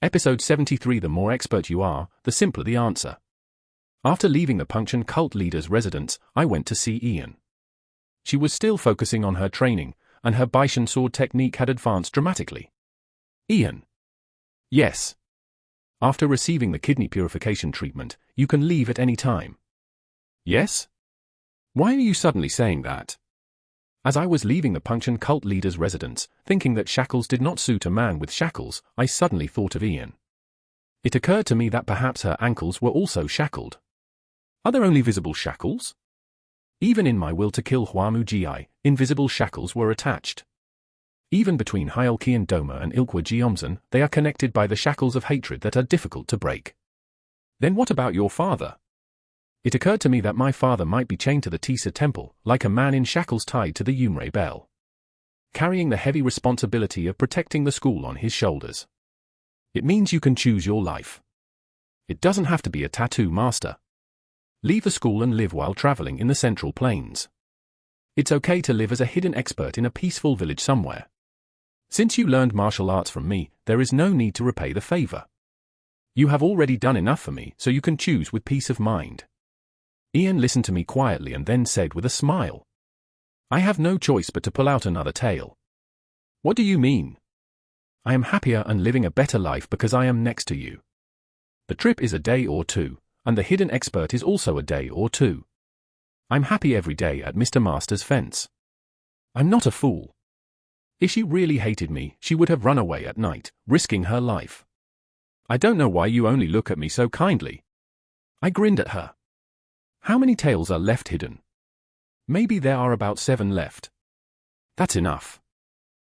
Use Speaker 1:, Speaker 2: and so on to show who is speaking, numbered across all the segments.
Speaker 1: Episode 73. The more expert you are, the simpler the answer. After leaving the Puncheon cult leader's residence, I went to see Ian. She was still focusing on her training, and her Baishan sword technique had advanced dramatically. Ian. Yes. After receiving the kidney purification treatment, you can leave at any time. Yes? Why are you suddenly saying that? As I was leaving the Puncheon cult leader's residence, thinking that shackles did not suit a man with shackles, I suddenly thought of Ian. It occurred to me that perhaps her ankles were also shackled. Are there only visible shackles? Even in my will to kill Huamu Gi, invisible shackles were attached. Even between Hyolki and Doma and Ilkwa Geomzan, they are connected by the shackles of hatred that are difficult to break. Then what about your father? It occurred to me that my father might be chained to the Tisa temple, like a man in shackles tied to the Yumre bell, carrying the heavy responsibility of protecting the school on his shoulders. It means you can choose your life. It doesn't have to be a tattoo master. Leave the school and live while traveling in the Central Plains. It's okay to live as a hidden expert in a peaceful village somewhere. Since you learned martial arts from me, there is no need to repay the favor. You have already done enough for me, so you can choose with peace of mind. Ian listened to me quietly and then said with a smile, I have no choice but to pull out another tale. What do you mean? I am happier and living a better life because I am next to you. The trip is a day or two, and the hidden expert is also a day or two. I'm happy every day at Mr. Master's fence. I'm not a fool. If she really hated me, she would have run away at night, risking her life. I don't know why you only look at me so kindly. I grinned at her. How many tales are left hidden? Maybe there are about 7 left. That's enough.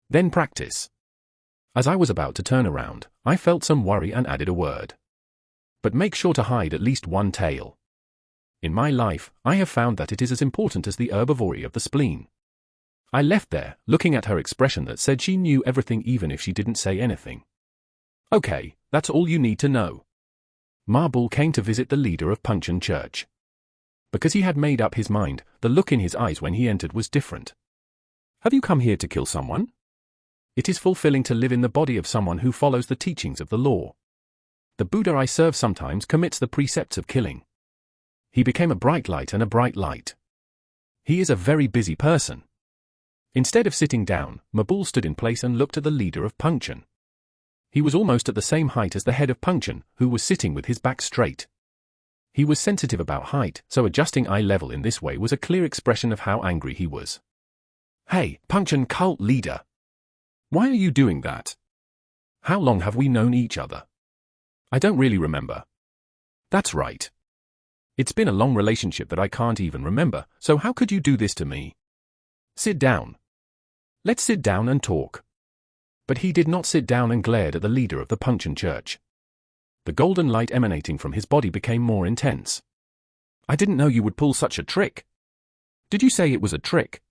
Speaker 1: Then practice. As I was about to turn around, I felt some worry and added a word. But make sure to hide at least one tale. In my life, I have found that it is as important as the herbivory of the spleen. I left there, looking at her expression that said she knew everything even if she didn't say anything. Okay, that's all you need to know. Ma Bull came to visit the leader of Puncheon Church. Because he had made up his mind, the look in his eyes when he entered was different. Have you come here to kill someone? It is fulfilling to live in the body of someone who follows the teachings of the law. The Buddha I serve sometimes commits the precepts of killing. He became a bright light and a bright light. He is a very busy person. Instead of sitting down, Ma Bull stood in place and looked at the leader of Puncheon. He was almost at the same height as the head of Puncheon, who was sitting with his back straight. He was sensitive about height, so adjusting eye level in this way was a clear expression of how angry he was. Hey, Puncheon cult leader! Why are you doing that? How long have we known each other? I don't really remember. That's right. It's been a long relationship that I can't even remember, so how could you do this to me? Sit down. Let's sit down and talk. But he did not sit down and glared at the leader of the Puncheon Church. The golden light emanating from his body became more intense. I didn't know you would pull such a trick. Did you say it was a trick?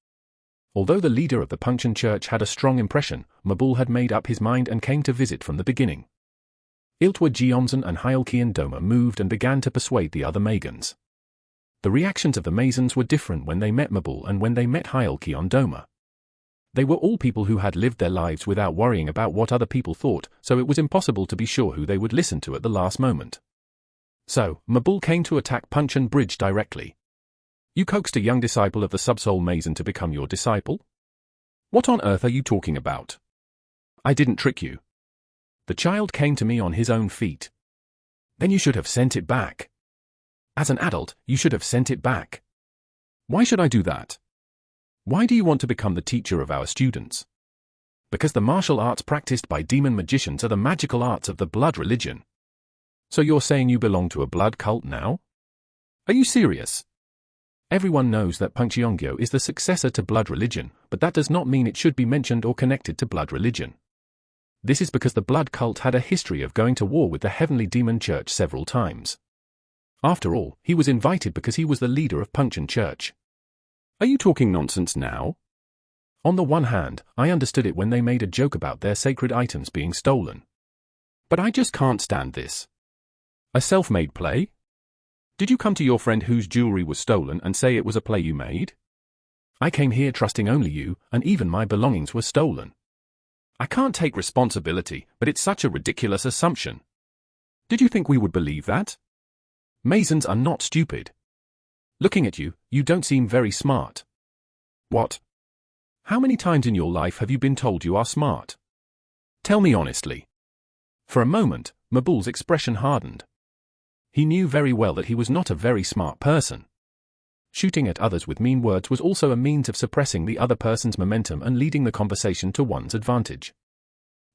Speaker 1: Although the leader of the Puncheon Church had a strong impression, Ma Bull had made up his mind and came to visit from the beginning. Ilkwa Geomzan and Hyolki and Doma moved and began to persuade the other Magans. The reactions of the Masons were different when they met Ma Bull and when they met Hyolki on Doma. They were all people who had lived their lives without worrying about what other people thought, so it was impossible to be sure who they would listen to at the last moment. So, Ma Bull came to attack Puncheon Bridge directly. You coaxed a young disciple of the Subsoul Mason to become your disciple? What on earth are you talking about? I didn't trick you. The child came to me on his own feet. Then you should have sent it back. As an adult, you should have sent it back. Why should I do that? Why do you want to become the teacher of our students? Because the martial arts practiced by demon magicians are the magical arts of the blood religion. So you're saying you belong to a blood cult now? Are you serious? Everyone knows that Puncheongyo is the successor to blood religion, but that does not mean it should be mentioned or connected to blood religion. This is because the blood cult had a history of going to war with the Heavenly Demon Church several times. After all, he was invited because he was the leader of Puncheon Church. Are you talking nonsense now? On the one hand, I understood it when they made a joke about their sacred items being stolen. But I just can't stand this. A self-made play? Did you come to your friend whose jewelry was stolen and say it was a play you made? I came here trusting only you, and even my belongings were stolen. I can't take responsibility, but it's such a ridiculous assumption. Did you think we would believe that? Masons are not stupid. Looking at you, you don't seem very smart. What? How many times in your life have you been told you are smart? Tell me honestly. For a moment, Mabul's expression hardened. He knew very well that he was not a very smart person. Shooting at others with mean words was also a means of suppressing the other person's momentum and leading the conversation to one's advantage.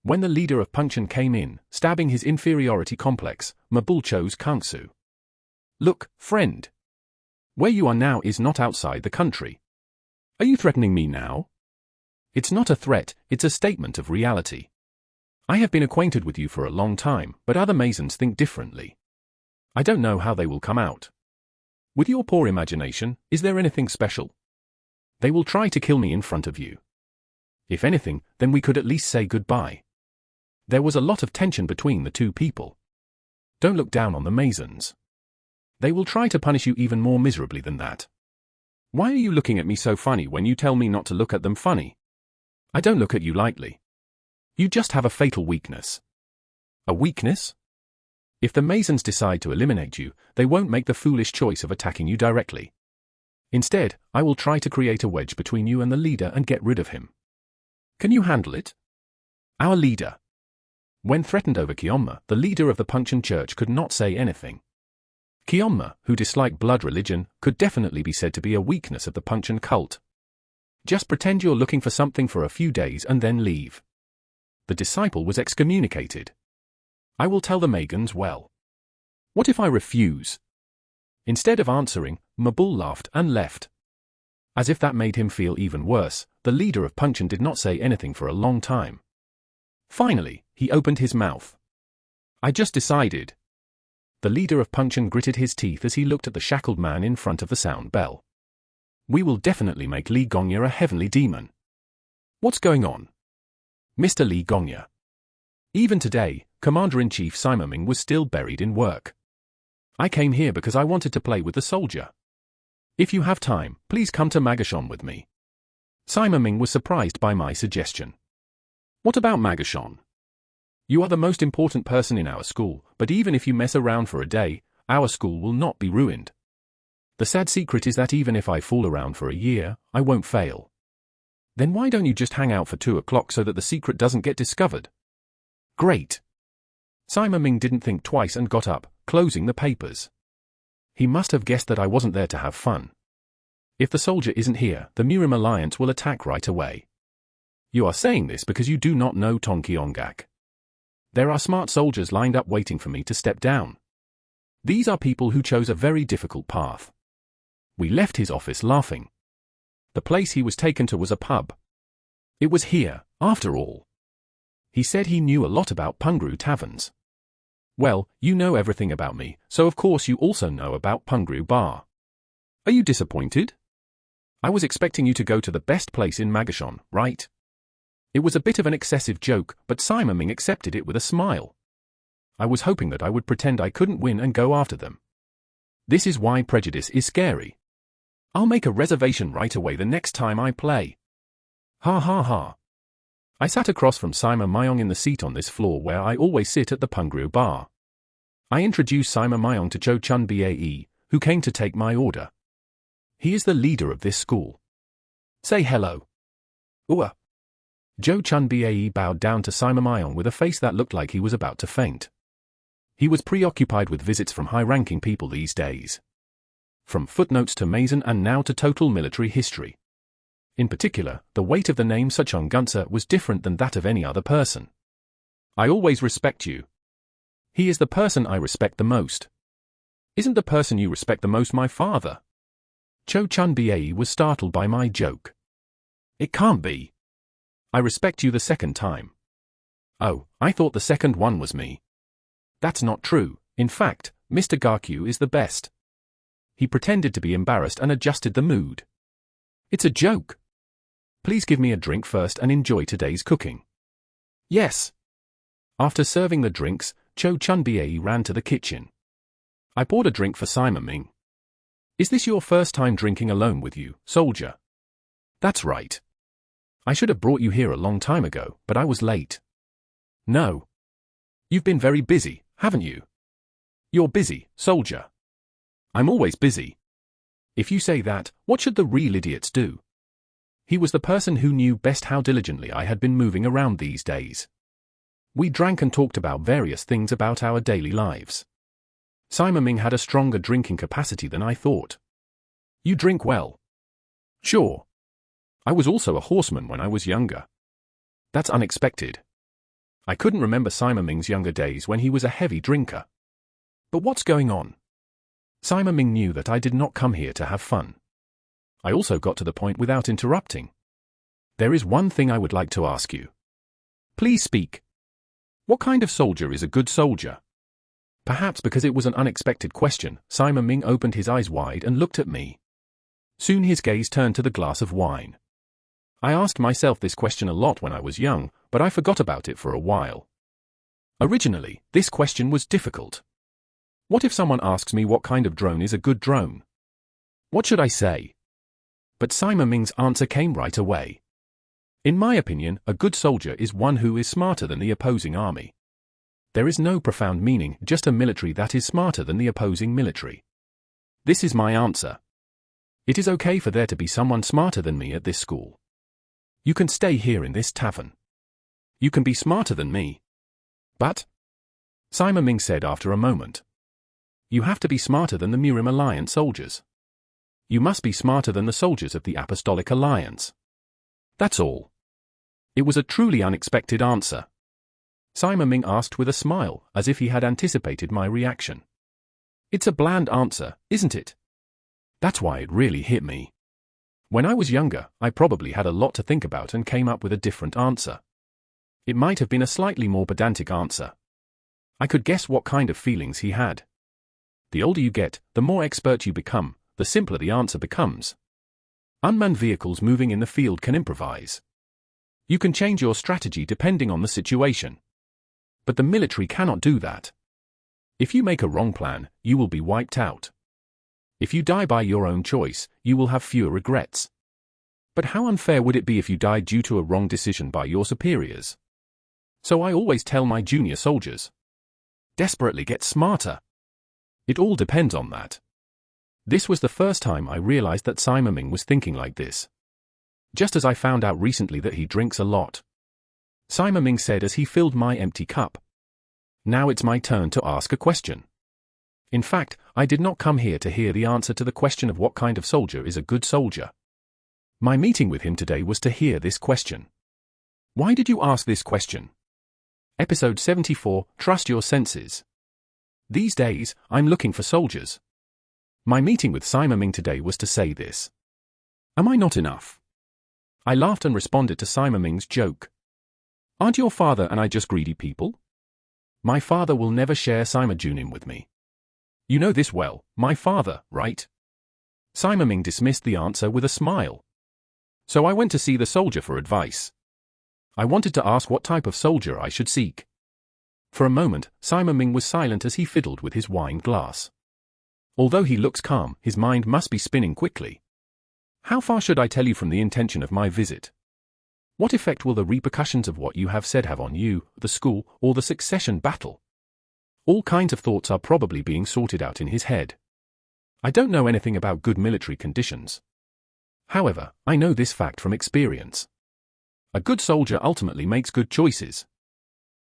Speaker 1: When the leader of Puncheon came in, stabbing his inferiority complex, Mabul chose Kangsu. Look, friend. Where you are now is not outside the country. Are you threatening me now? It's not a threat, it's a statement of reality. I have been acquainted with you for a long time, but other Masons think differently. I don't know how they will come out. With your poor imagination, is there anything special? They will try to kill me in front of you. If anything, then we could at least say goodbye. There was a lot of tension between the two people. Don't look down on the Masons. They will try to punish you even more miserably than that. Why are you looking at me so funny when you tell me not to look at them funny? I don't look at you lightly. You just have a fatal weakness. A weakness? If the Masons decide to eliminate you, they won't make the foolish choice of attacking you directly. Instead, I will try to create a wedge between you and the leader and get rid of him. Can you handle it? Our leader. When threatened over Kionma, the leader of the Puncheon Church could not say anything. Kionma, who disliked blood religion, could definitely be said to be a weakness of the Puncheon cult. Just pretend you're looking for something for a few days and then leave. The disciple was excommunicated. I will tell the Megans well. What if I refuse? Instead of answering, Mabul laughed and left. As if that made him feel even worse, the leader of Puncheon did not say anything for a long time. Finally, he opened his mouth. I just decided. The leader of Puncheon gritted his teeth as he looked at the shackled man in front of the sound bell. We will definitely make Li Gongya a heavenly demon. What's going on? Mr. Li Gongya. Even today, Commander-in-Chief Sima-Ming was still buried in work. I came here because I wanted to play with the soldier. If you have time, please come to Magashon with me. Sima-Ming was surprised by my suggestion. What about Magashon? You are the most important person in our school, but even if you mess around for a day, our school will not be ruined. The sad secret is that even if I fool around for a year, I won't fail. Then why don't you just hang out for 2 o'clock so that the secret doesn't get discovered? Great. Sima-Ming didn't think twice and got up, closing the papers. He must have guessed that I wasn't there to have fun. If the soldier isn't here, the Murim Alliance will attack right away. You are saying this because you do not know Tong Kyongak. There are smart soldiers lined up waiting for me to step down. These are people who chose a very difficult path. We left his office laughing. The place he was taken to was a pub. It was here, after all. He said he knew a lot about Pungru taverns. Well, you know everything about me, so of course you also know about Pungru Bar. Are you disappointed? I was expecting you to go to the best place in Magashon, right? It was a bit of an excessive joke, but Sima-Ming accepted it with a smile. I was hoping that I would pretend I couldn't win and go after them. This is why prejudice is scary. I'll make a reservation right away the next time I play. Ha ha ha. I sat across from Sima Mayong in the seat on this floor where I always sit at the Pungru Bar. I introduced Sima Mayong to Cho Chun Bae, who came to take my order. He is the leader of this school. Say hello. Ooh. Jo Chun Bae bowed down to Sima Mayong with a face that looked like he was about to faint. He was preoccupied with visits from high-ranking people these days. From footnotes to Mason and now to total military history. In particular, the weight of the name Suchong Gunsa was different than that of any other person. I always respect you. He is the person I respect the most. Isn't the person you respect the most my father? Cho Chun Bae was startled by my joke. It can't be. I respect you the second time. Oh, I thought the second one was me. That's not true. In fact, Mr. Garkyu is the best. He pretended to be embarrassed and adjusted the mood. It's a joke. Please give me a drink first and enjoy today's cooking. Yes. After serving the drinks, Cho Chun Bae ran to the kitchen. I poured a drink for Sima-Ming. Is this your first time drinking alone with you, soldier? That's right. I should have brought you here a long time ago, but I was late. No. You've been very busy, haven't you? You're busy, soldier. I'm always busy. If you say that, what should the real idiots do? He was the person who knew best how diligently I had been moving around these days. We drank and talked about various things about our daily lives. Simon Ming had a stronger drinking capacity than I thought. You drink well. Sure. I was also a horseman when I was younger. That's unexpected. I couldn't remember Simon Ming's younger days when he was a heavy drinker. But what's going on? Simon Ming knew that I did not come here to have fun. I also got to the point without interrupting. There is one thing I would like to ask you. Please speak. What kind of soldier is a good soldier? Perhaps because it was an unexpected question, Simon Ming opened his eyes wide and looked at me. Soon his gaze turned to the glass of wine. I asked myself this question a lot when I was young, but I forgot about it for a while. Originally, this question was difficult. What if someone asks me what kind of drone is a good drone? What should I say? But Simon Ming's answer came right away. In my opinion, a good soldier is one who is smarter than the opposing army. There is no profound meaning, just a military that is smarter than the opposing military. This is my answer. It is okay for there to be someone smarter than me at this school. You can stay here in this tavern. You can be smarter than me. But, Simon Ming said after a moment, you have to be smarter than the Murim Alliance soldiers. You must be smarter than the soldiers of the Apostolic Alliance. That's all. It was a truly unexpected answer. Simon Ming asked with a smile, as if he had anticipated my reaction. It's a bland answer, isn't it? That's why it really hit me. When I was younger, I probably had a lot to think about and came up with a different answer. It might have been a slightly more pedantic answer. I could guess what kind of feelings he had. The older you get, the more expert you become, the simpler the answer becomes. Unmanned vehicles moving in the field can improvise. You can change your strategy depending on the situation. But the military cannot do that. If you make a wrong plan, you will be wiped out. If you die by your own choice, you will have fewer regrets. But how unfair would it be if you died due to a wrong decision by your superiors? So I always tell my junior soldiers, desperately get smarter. It all depends on that. This was the first time I realized that Simon Ming was thinking like this. Just as I found out recently that he drinks a lot. Simon Ming said as he filled my empty cup. Now it's my turn to ask a question. In fact, I did not come here to hear the answer to the question of what kind of soldier is a good soldier. My meeting with him today was to hear this question. Why did you ask this question? Episode 74, Trust Your Senses. These days, I'm looking for soldiers. My meeting with Simon Ming today was to say this. Am I not enough? I laughed and responded to Simon Ming's joke. Aren't your father and I just greedy people? My father will never share Simon Junim with me. You know this well, my father, right? Simon Ming dismissed the answer with a smile. So I went to see the soldier for advice. I wanted to ask what type of soldier I should seek. For a moment, Simon Ming was silent as he fiddled with his wine glass. Although he looks calm, his mind must be spinning quickly. How far should I tell you from the intention of my visit? What effect will the repercussions of what you have said have on you, the school, or the succession battle? All kinds of thoughts are probably being sorted out in his head. I don't know anything about good military conditions. However, I know this fact from experience. A good soldier ultimately makes good choices.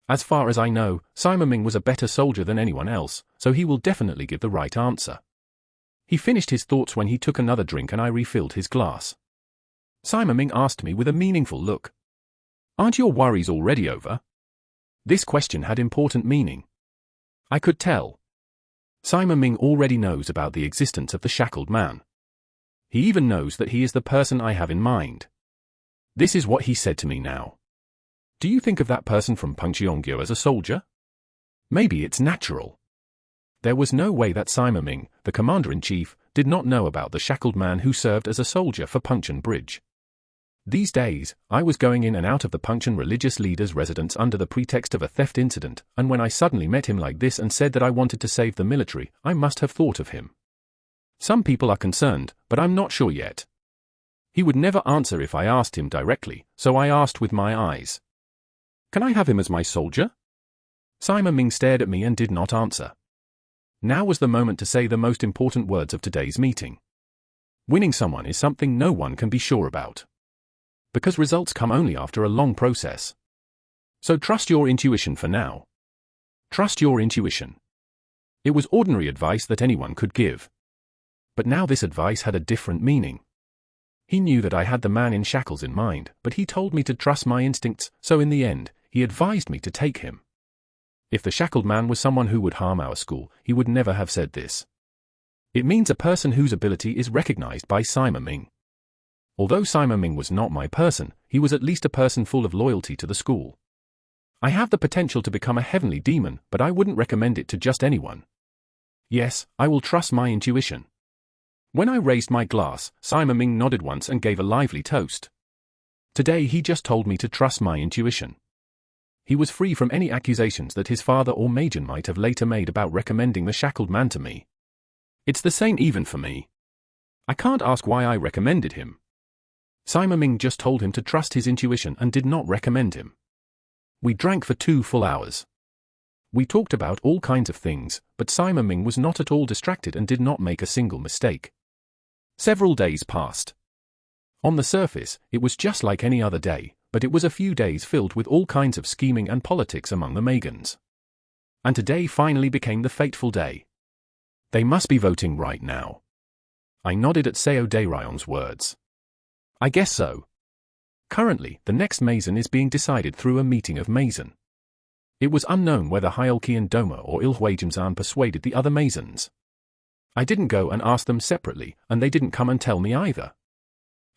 Speaker 1: As far as I know, Simon Ming was a better soldier than anyone else, so he will definitely give the right answer. He finished his thoughts when he took another drink and I refilled his glass. Simon Ming asked me with a meaningful look. Aren't your worries already over? This question had important meaning. I could tell. Simon Ming already knows about the existence of the shackled man. He even knows that he is the person I have in mind. This is what he said to me now. Do you think of that person from Pengcheonggyo as a soldier? Maybe it's natural. There was no way that Simon Ming, the commander-in-chief, did not know about the shackled man who served as a soldier for Pengcheon Bridge. These days, I was going in and out of the Pengcheon religious leader's residence under the pretext of a theft incident, and when I suddenly met him like this and said that I wanted to save the military, I must have thought of him. Some people are concerned, but I'm not sure yet. He would never answer if I asked him directly, so I asked with my eyes. "Can I have him as my soldier?" Sima Ming stared at me and did not answer. Now was the moment to say the most important words of today's meeting. Winning someone is something no one can be sure about. Because results come only after a long process. So trust your intuition for now. Trust your intuition. It was ordinary advice that anyone could give. But now this advice had a different meaning. He knew that I had the man in shackles in mind, but he told me to trust my instincts, so in the end, he advised me to take him. If the shackled man was someone who would harm our school, he would never have said this. It means a person whose ability is recognized by Sima Ming. Although Sima Ming was not my person, he was at least a person full of loyalty to the school. I have the potential to become a heavenly demon, but I wouldn't recommend it to just anyone. Yes, I will trust my intuition. When I raised my glass, Sima Ming nodded once and gave a lively toast. Today he just told me to trust my intuition. He was free from any accusations that his father or Majin might have later made about recommending the shackled man to me. It's the same even for me. I can't ask why I recommended him. Sima Ming just told him to trust his intuition and did not recommend him. We drank for 2 full hours. We talked about all kinds of things, but Sima Ming was not at all distracted and did not make a single mistake. Several days passed. On the surface, it was just like any other day, but it was a few days filled with all kinds of scheming and politics among the Megans. And today finally became the fateful day. They must be voting right now. I nodded at Seo Daeryong's words. I guess so. Currently, the next Mason is being decided through a meeting of Mason. It was unknown whether Hyolkian Doma or Ilhwejimzan persuaded the other Masons. I didn't go and ask them separately, and they didn't come and tell me either.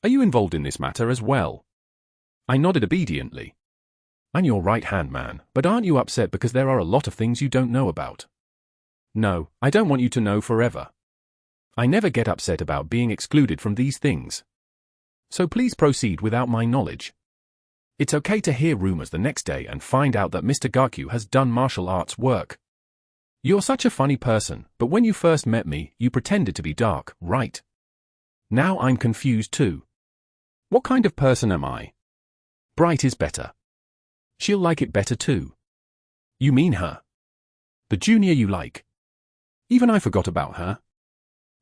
Speaker 1: Are you involved in this matter as well? I nodded obediently. I'm your right-hand man, but aren't you upset because there are a lot of things you don't know about? No, I don't want you to know forever. I never get upset about being excluded from these things. So please proceed without my knowledge. It's okay to hear rumors the next day and find out that Mr. Gakyu has done martial arts work. You're such a funny person, but when you first met me, you pretended to be dark, right? Now I'm confused too. What kind of person am I? Bright is better. She'll like it better too. You mean her? The junior you like? Even I forgot about her.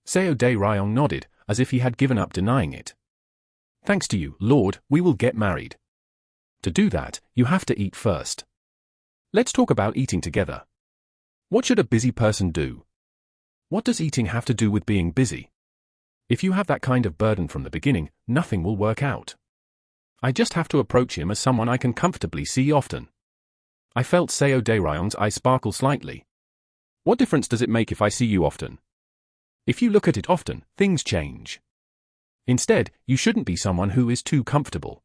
Speaker 1: Seo Daeryong nodded, as if he had given up denying it. Thanks to you, Lord, we will get married. To do that, you have to eat first. Let's talk about eating together. What should a busy person do? What does eating have to do with being busy? If you have that kind of burden from the beginning, nothing will work out. I just have to approach him as someone I can comfortably see often. I felt Seo Daeryong's eyes sparkle slightly. What difference does it make if I see you often? If you look at it often, things change. Instead, you shouldn't be someone who is too comfortable.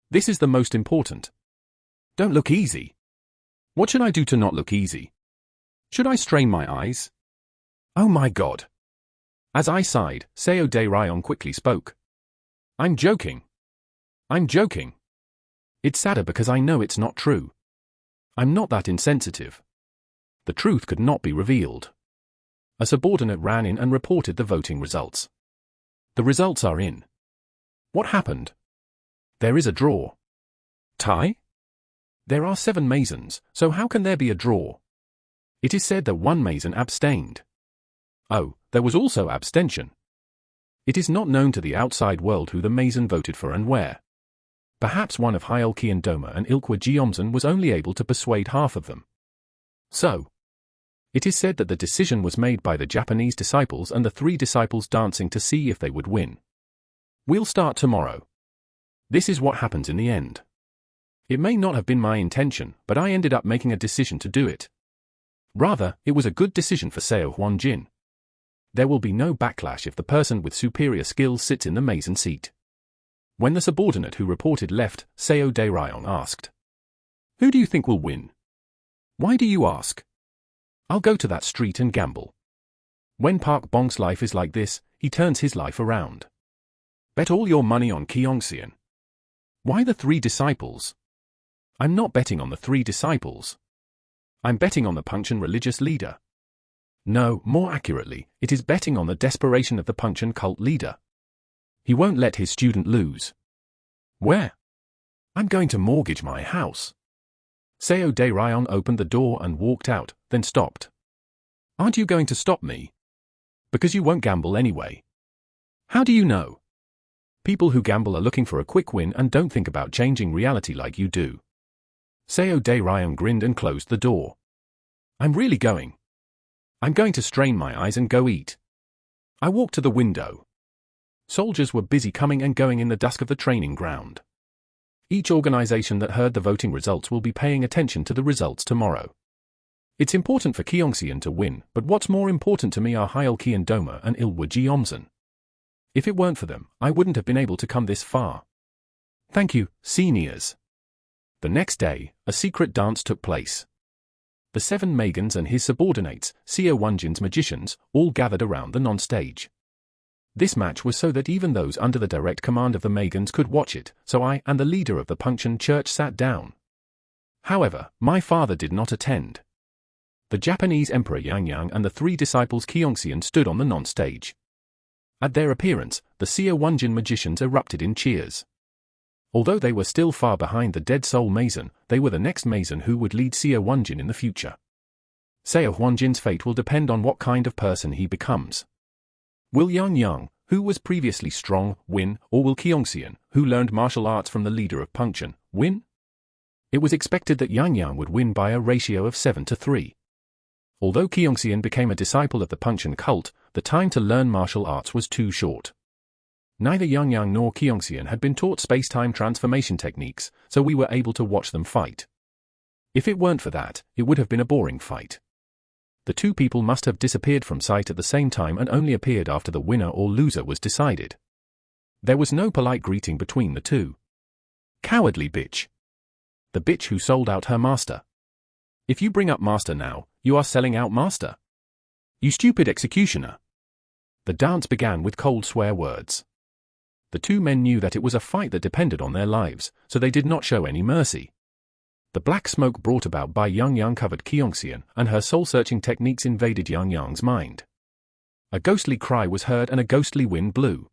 Speaker 1: This is the most important. Don't look easy. What should I do to not look easy? Should I strain my eyes? Oh my God. As I sighed, Seo Daeryong quickly spoke. I'm joking. I'm joking. It's sadder because I know it's not true. I'm not that insensitive. The truth could not be revealed. A subordinate ran in and reported the voting results. The results are in. What happened? There is a draw. Tie? There are 7 Masons, so how can there be a draw? It is said that 1 Mason abstained. Oh, there was also abstention. It is not known to the outside world who the Mason voted for and where. Perhaps one of Hyolkian Doma and Ilhwejimzan was only able to persuade half of them. So, it is said that the decision was made by the Japanese disciples and the 3 disciples dancing to see if they would win. We'll start tomorrow. This is what happens in the end. It may not have been my intention, but I ended up making a decision to do it. Rather, it was a good decision for Seo Hwanjin. There will be no backlash if the person with superior skills sits in the Mason seat. When the subordinate who reported left, Seo Daeryong asked, "Who do you think will win?" "Why do you ask?" "I'll go to that street and gamble. When Park Bong's life is like this, he turns his life around. Bet all your money on Kyongseon." "Why the 3 disciples?" "I'm not betting on the 3 disciples. I'm betting on the Puncheon religious leader. No, more accurately, it is betting on the desperation of the Puncheon cult leader. He won't let his student lose. Where? I'm going to mortgage my house. Seo Dae-ryon opened the door and walked out, then stopped. Aren't you going to stop me? Because you won't gamble anyway. How do you know? People who gamble are looking for a quick win and don't think about changing reality like you do. Seo Dae-ryon grinned and closed the door. I'm really going. I'm going to strain my eyes and go eat. I walked to the window. Soldiers were busy coming and going in the dusk of the training ground. Each organization that heard the voting results will be paying attention to the results tomorrow. It's important for Kyongseon to win, but what's more important to me are Hyeolki and Doma and Ilwa Jeomsun. If it weren't for them, I wouldn't have been able to come this far. Thank you, seniors. The next day, a secret dance took place. The 7 Megans and his subordinates, Seo Wonjin's magicians, all gathered around the non-stage. This match was so that even those under the direct command of the Megans could watch it, so I and the leader of the Pungcheon church sat down. However, my father did not attend. The Japanese Emperor Yangyang and the 3 disciples Kyongseon stood on the non-stage. At their appearance, the Seo Wonjin magicians erupted in cheers. Although they were still far behind the dead soul Mason, they were the next Mason who would lead Seo Wonjin in the future. Seo Wonjin's fate will depend on what kind of person he becomes. Will Yangyang, who was previously strong, win, or will Kyongseon, who learned martial arts from the leader of Pungcheon, win? It was expected that Yangyang would win by a ratio of 7-3. Although Kyongseon became a disciple of the Pungcheon cult, the time to learn martial arts was too short. Neither Yangyang nor Kyongseon had been taught space-time transformation techniques, so we were able to watch them fight. If it weren't for that, it would have been a boring fight. The 2 people must have disappeared from sight at the same time and only appeared after the winner or loser was decided. There was no polite greeting between the 2. Cowardly bitch. The bitch who sold out her master. If you bring up master now, you are selling out master. You stupid executioner. The dance began with cold swear words. The 2 men knew that it was a fight that depended on their lives, so they did not show any mercy. The black smoke brought about by Yangyang covered Kyongseon, and her soul-searching techniques invaded Yangyang's mind. A ghostly cry was heard and a ghostly wind blew.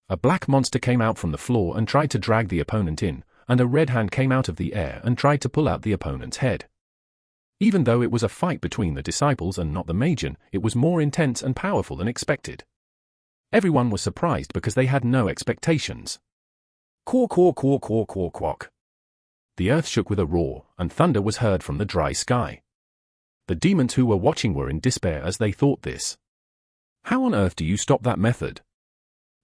Speaker 1: A black monster came out from the floor and tried to drag the opponent in, and a red hand came out of the air and tried to pull out the opponent's head. Even though it was a fight between the disciples and not the Magian, it was more intense and powerful than expected. Everyone was surprised because they had no expectations. Quack, quack, quack, quack, quack, quack. The earth shook with a roar, and thunder was heard from the dry sky. The demons who were watching were in despair as they thought this. How on earth do you stop that method?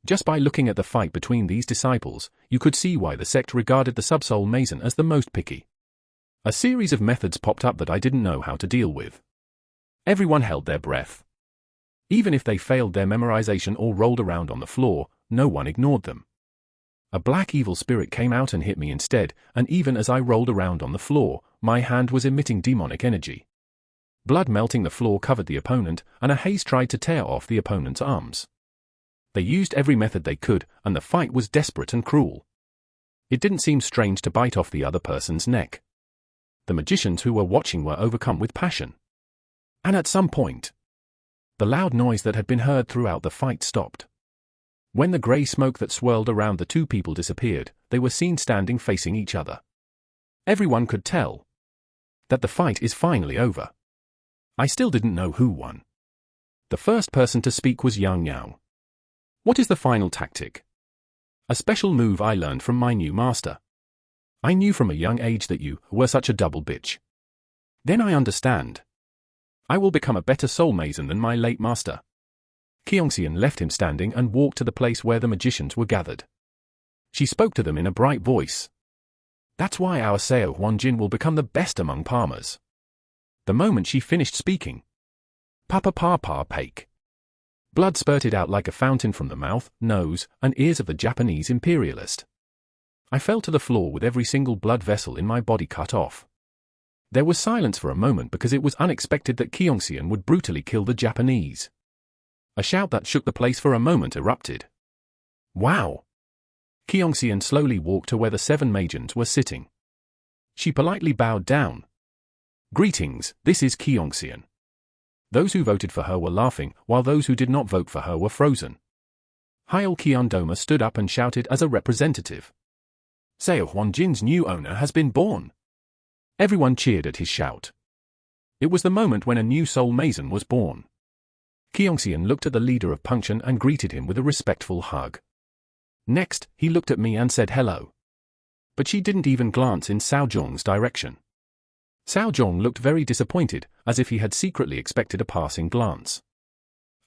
Speaker 1: Just by looking at the fight between these disciples, you could see why the sect regarded the Subsoul Mason as the most picky. A series of methods popped up that I didn't know how to deal with. Everyone held their breath. Even if they failed their memorization or rolled around on the floor, no one ignored them. A black evil spirit came out and hit me instead, and even as I rolled around on the floor, my hand was emitting demonic energy. Blood melting the floor covered the opponent, and a haze tried to tear off the opponent's arms. They used every method they could, and the fight was desperate and cruel. It didn't seem strange to bite off the other person's neck. The magicians who were watching were overcome with passion. And at some point, the loud noise that had been heard throughout the fight stopped. When the grey smoke that swirled around the 2 people disappeared, they were seen standing facing each other. Everyone could tell that the fight is finally over. I still didn't know who won. The first person to speak was Yangyang. What is the final tactic? A special move I learned from my new master. I knew from a young age that you were such a double bitch. Then I understand. I will become a better soul mason than my late master. Kyongseon left him standing and walked to the place where the magicians were gathered. She spoke to them in a bright voice. That's why our Seo Wonjin will become the best among palmers. The moment she finished speaking, Papa Papa Pake. Blood spurted out like a fountain from the mouth, nose, and ears of the Japanese imperialist. I fell to the floor with every single blood vessel in my body cut off. There was silence for a moment because it was unexpected that Kyongseon would brutally kill the Japanese. A shout that shook the place for a moment erupted. Wow! Kyongseon slowly walked to where the 7 Magians were sitting. She politely bowed down. Greetings, this is Kyongseon. Those who voted for her were laughing, while those who did not vote for her were frozen. Hyul Kyondoma stood up and shouted as a representative. Seo Hwanjin's new owner has been born. Everyone cheered at his shout. It was the moment when a new soul mason was born. Kyongseon looked at the leader of Pungcheon and greeted him with a respectful hug. Next, he looked at me and said hello. But she didn't even glance in Sao Jong's direction. Sao Jong looked very disappointed, as if he had secretly expected a passing glance.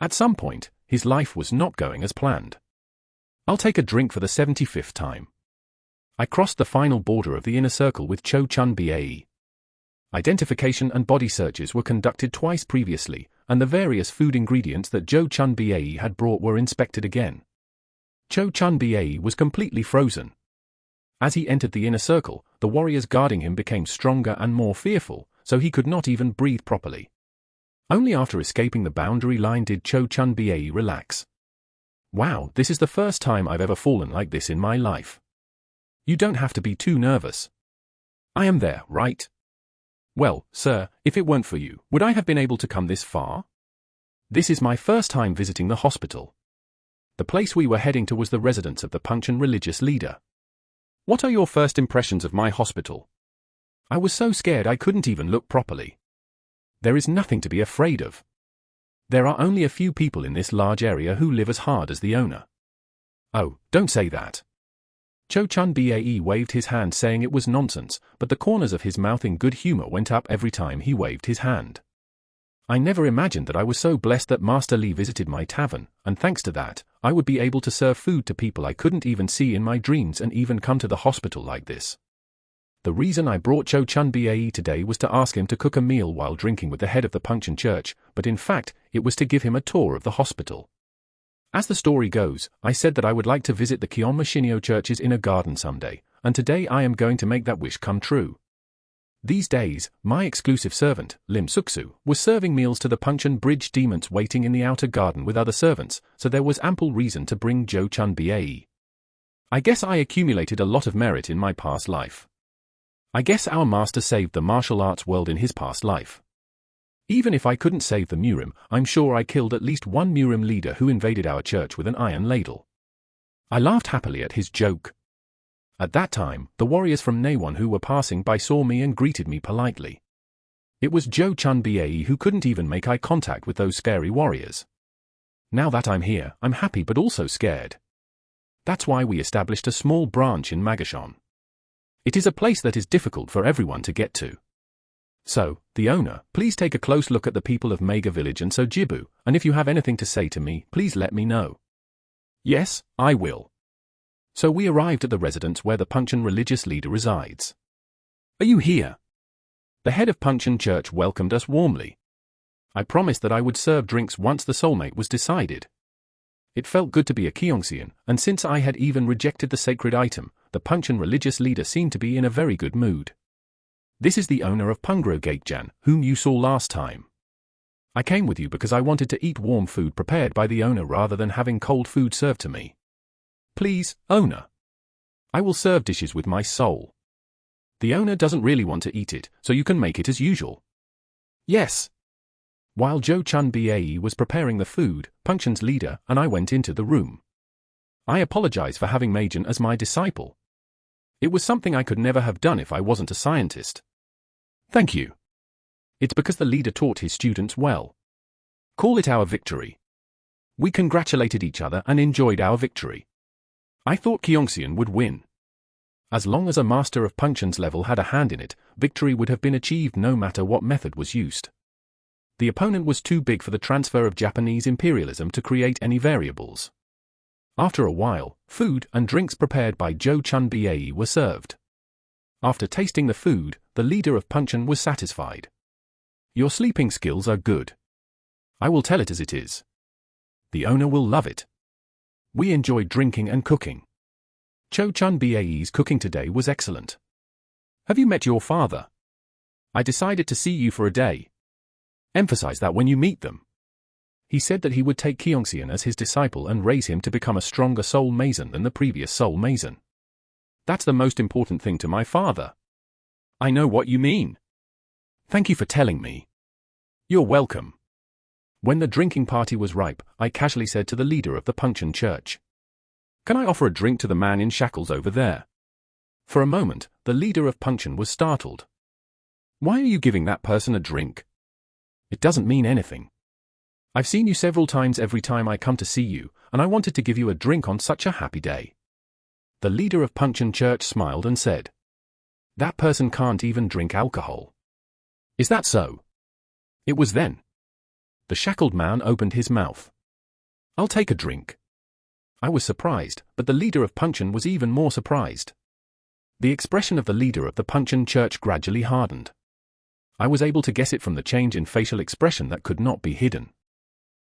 Speaker 1: At some point, his life was not going as planned. I'll take a drink for the 75th time. I crossed the final border of the inner circle with Cho Chun Bae. Identification and body searches were conducted twice previously, and the various food ingredients that Cho Chun Bae had brought were inspected again. Cho Chun Bae was completely frozen. As he entered the inner circle, the warriors guarding him became stronger and more fearful, so he could not even breathe properly. Only after escaping the boundary line did Cho Chun Bae relax. Wow, this is the first time I've ever fallen like this in my life. You don't have to be too nervous. I am there, right? Well, sir, if it weren't for you, would I have been able to come this far? This is my first time visiting the hospital. The place we were heading to was the residence of the Pungcheon religious leader. What are your first impressions of my hospital? I was so scared I couldn't even look properly. There is nothing to be afraid of. There are only a few people in this large area who live as hard as the owner. Oh, don't say that. Cho Chun Bae waved his hand saying it was nonsense, but the corners of his mouth in good humor went up every time he waved his hand. I never imagined that I was so blessed that Master Lee visited my tavern, and thanks to that, I would be able to serve food to people I couldn't even see in my dreams and even come to the hospital like this. The reason I brought Cho Chun Bae today was to ask him to cook a meal while drinking with the head of the Pungcheon church, but in fact, it was to give him a tour of the hospital. As the story goes, I said that I would like to visit the Kyeonma Shinyo church's inner garden someday, and today I am going to make that wish come true. These days, my exclusive servant, Lim Suksu, was serving meals to the Pungcheon bridge demons waiting in the outer garden with other servants, so there was ample reason to bring Cho Chun Bae. I guess I accumulated a lot of merit in my past life. I guess our master saved the martial arts world in his past life. Even if I couldn't save the Murim, I'm sure I killed at least one Murim leader who invaded our church with an iron ladle. I laughed happily at his joke. At that time, the warriors from Naewon who were passing by saw me and greeted me politely. It was Cho Chun Bae who couldn't even make eye contact with those scary warriors. Now that I'm here, I'm happy but also scared. That's why we established a small branch in Magashon. It is a place that is difficult for everyone to get to. So, the owner, please take a close look at the people of Mega Village and Sojibu, and if you have anything to say to me, please let me know. Yes, I will. So we arrived at the residence where the Pungcheon religious leader resides. Are you here? The head of Pungcheon Church welcomed us warmly. I promised that I would serve drinks once the soulmate was decided. It felt good to be a Kyongseon, and since I had even rejected the sacred item, the Pungcheon religious leader seemed to be in a very good mood. This is the owner of Pungro Gaekjan, whom you saw last time. I came with you because I wanted to eat warm food prepared by the owner rather than having cold food served to me. Please, owner. I will serve dishes with my soul. The owner doesn't really want to eat it, so you can make it as usual. Yes. While Cho Chun Bae was preparing the food, Pungcheon's leader and I went into the room. I apologize for having Majin as my disciple. It was something I could never have done if I wasn't a scientist. Thank you. It's because the leader taught his students well. Call it our victory. We congratulated each other and enjoyed our victory. I thought Kyongseon would win. As long as a master of Pungcheon's level had a hand in it, victory would have been achieved no matter what method was used. The opponent was too big for the transfer of Japanese imperialism to create any variables. After a while, food and drinks prepared by Cho Chun Bae were served. After tasting the food, the leader of Pungcheon was satisfied. Your sleeping skills are good. I will tell it as it is. The owner will love it. We enjoyed drinking and cooking. Cho Chun Bae's cooking today was excellent. Have you met your father? I decided to see you for a day. Emphasize that when you meet them. He said that he would take Kyongseon as his disciple and raise him to become a stronger soul mason than the previous soul mason. That's the most important thing to my father. I know what you mean. Thank you for telling me. You're welcome. When the drinking party was ripe, I casually said to the leader of the Pungcheon church, Can I offer a drink to the man in shackles over there? For a moment, the leader of Puncheon was startled. Why are you giving that person a drink? It doesn't mean anything. I've seen you several times every time I come to see you, and I wanted to give you a drink on such a happy day. The leader of Puncheon Church smiled and said, That person can't even drink alcohol. Is that so? It was then. The shackled man opened his mouth. I'll take a drink. I was surprised, but the leader of Puncheon was even more surprised. The expression of the leader of the Puncheon Church gradually hardened. I was able to guess it from the change in facial expression that could not be hidden.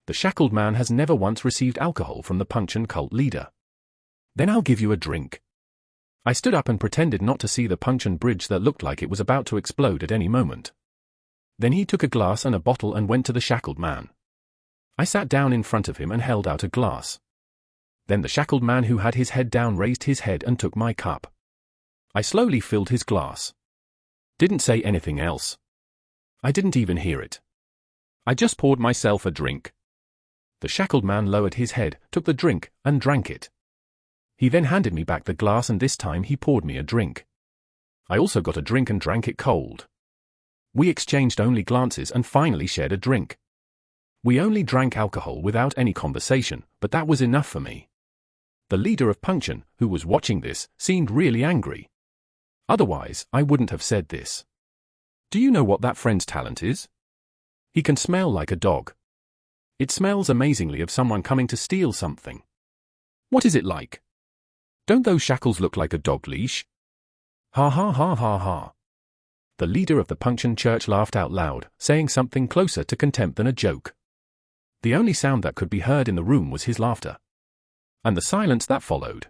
Speaker 1: The shackled man has never once received alcohol from the Puncheon cult leader. Then I'll give you a drink. I stood up and pretended not to see the Puncheon bridge that looked like it was about to explode at any moment. Then he took a glass and a bottle and went to the shackled man. I sat down in front of him and held out a glass. Then the shackled man who had his head down raised his head and took my cup. I slowly filled his glass. Didn't say anything else. I didn't even hear it. I just poured myself a drink. The shackled man lowered his head, took the drink, and drank it. He then handed me back the glass and this time he poured me a drink. I also got a drink and drank it cold. We exchanged only glances and finally shared a drink. We only drank alcohol without any conversation, but that was enough for me. The leader of Puncheon, who was watching this, seemed really angry. Otherwise, I wouldn't have said this. Do you know what that friend's talent is? He can smell like a dog. It smells amazingly of someone coming to steal something. What is it like? Don't those shackles look like a dog leash? Ha ha ha ha ha. The leader of the Puncheon Church laughed out loud, saying something closer to contempt than a joke. The only sound that could be heard in the room was his laughter. And the silence that followed.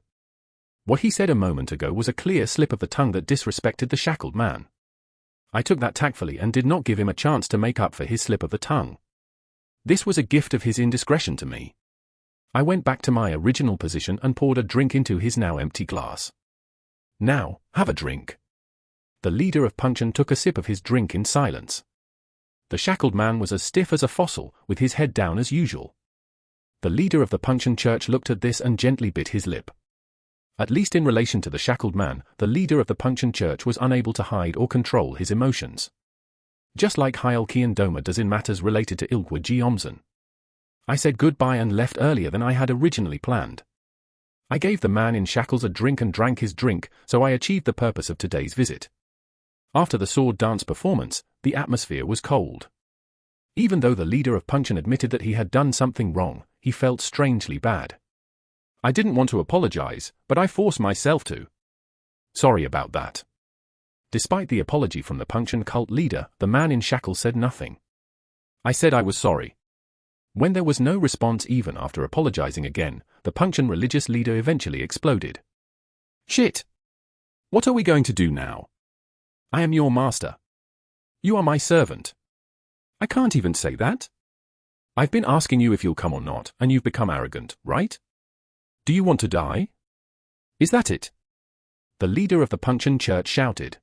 Speaker 1: What he said a moment ago was a clear slip of the tongue that disrespected the shackled man. I took that tactfully and did not give him a chance to make up for his slip of the tongue. This was a gift of his indiscretion to me. I went back to my original position and poured a drink into his now empty glass. Now, have a drink. The leader of Puncheon took a sip of his drink in silence. The shackled man was as stiff as a fossil, with his head down as usual. The leader of the Puncheon Church looked at this and gently bit his lip. At least in relation to the shackled man, the leader of the Puncheon Church was unable to hide or control his emotions. Just like Heil Kian Doma does in matters related to Ilgwa Geomsen. I said goodbye and left earlier than I had originally planned. I gave the man in shackles a drink and drank his drink, so I achieved the purpose of today's visit. After the sword dance performance, the atmosphere was cold. Even though the leader of Puncheon admitted that he had done something wrong, he felt strangely bad. I didn't want to apologize, but I forced myself to. Sorry about that. Despite the apology from the Puncheon cult leader, the man in shackles said nothing. I said I was sorry. When there was no response even after apologizing again, the Puncheon religious leader eventually exploded. Shit! What are we going to do now? I am your master. You are my servant. I can't even say that. I've been asking you if you'll come or not, and you've become arrogant, right? Do you want to die? Is that it? The leader of the Puncheon Church shouted.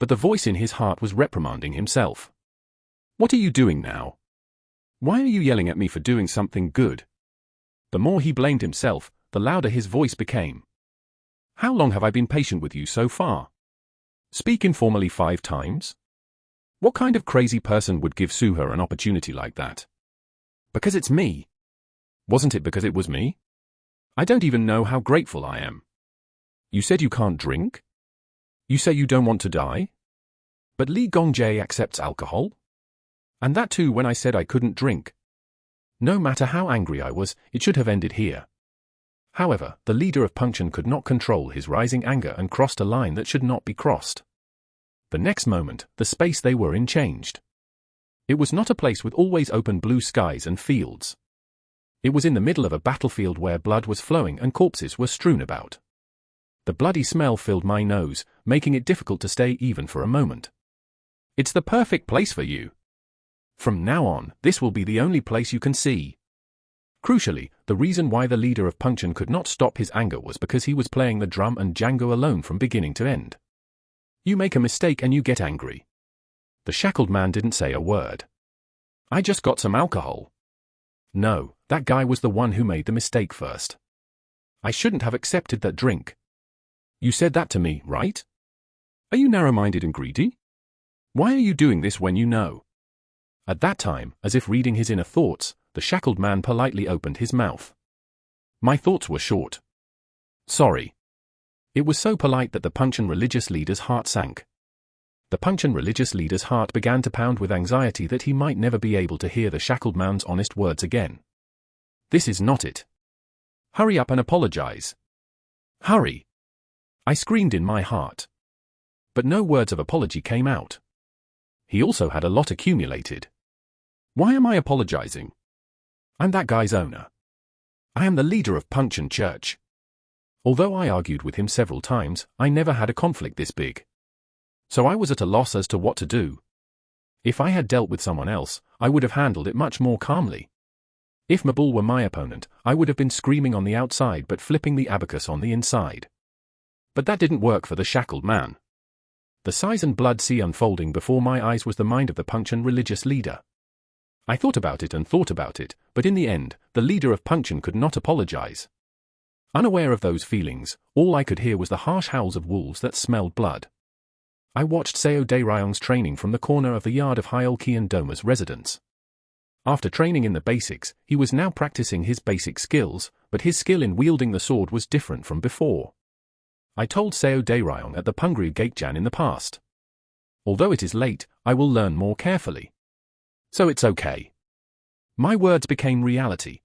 Speaker 1: But the voice in his heart was reprimanding himself. What are you doing now? Why are you yelling at me for doing something good? The more he blamed himself, the louder his voice became. How long have I been patient with you so far? Speak informally 5 times? What kind of crazy person would give Suha an opportunity like that? Because it's me. Wasn't it because it was me? I don't even know how grateful I am. You said you can't drink? You say you don't want to die? But Li Gongjae accepts alcohol? And that too when I said I couldn't drink. No matter how angry I was, it should have ended here. However, the leader of Puncheon could not control his rising anger and crossed a line that should not be crossed. The next moment, the space they were in changed. It was not a place with always open blue skies and fields. It was in the middle of a battlefield where blood was flowing and corpses were strewn about. The bloody smell filled my nose, making it difficult to stay even for a moment. It's the perfect place for you. From now on, this will be the only place you can see. Crucially, the reason why the leader of Puncheon could not stop his anger was because he was playing the drum and Django alone from beginning to end. You make a mistake and you get angry. The shackled man didn't say a word. I just got some alcohol. No, that guy was the one who made the mistake first. I shouldn't have accepted that drink. You said that to me, right? Are you narrow-minded and greedy? Why are you doing this when you know? At that time, as if reading his inner thoughts, the shackled man politely opened his mouth. My thoughts were short. Sorry. It was so polite that the Punchan religious leader's heart sank. The Punchan religious leader's heart began to pound with anxiety that he might never be able to hear the shackled man's honest words again. This is not it. Hurry up and apologize. Hurry! I screamed in my heart. But no words of apology came out. He also had a lot accumulated. Why am I apologizing? I'm that guy's owner. I am the leader of Punchan Church. Although I argued with him several times, I never had a conflict this big. So I was at a loss as to what to do. If I had dealt with someone else, I would have handled it much more calmly. If Mabul were my opponent, I would have been screaming on the outside but flipping the abacus on the inside. But that didn't work for the shackled man. The size and blood sea unfolding before my eyes was the mind of the Punchan religious leader. I thought about it and thought about it, but in the end, the leader of Punchan could not apologize. Unaware of those feelings, all I could hear was the harsh howls of wolves that smelled blood. I watched Seo Dae-ryong's training from the corner of the yard of Hyolkian Doma's residence. After training in the basics, he was now practicing his basic skills, but his skill in wielding the sword was different from before. I told Seo Dae-ryong at the Pungri Gatejan in the past. Although it is late, I will learn more carefully. So it's okay. My words became reality.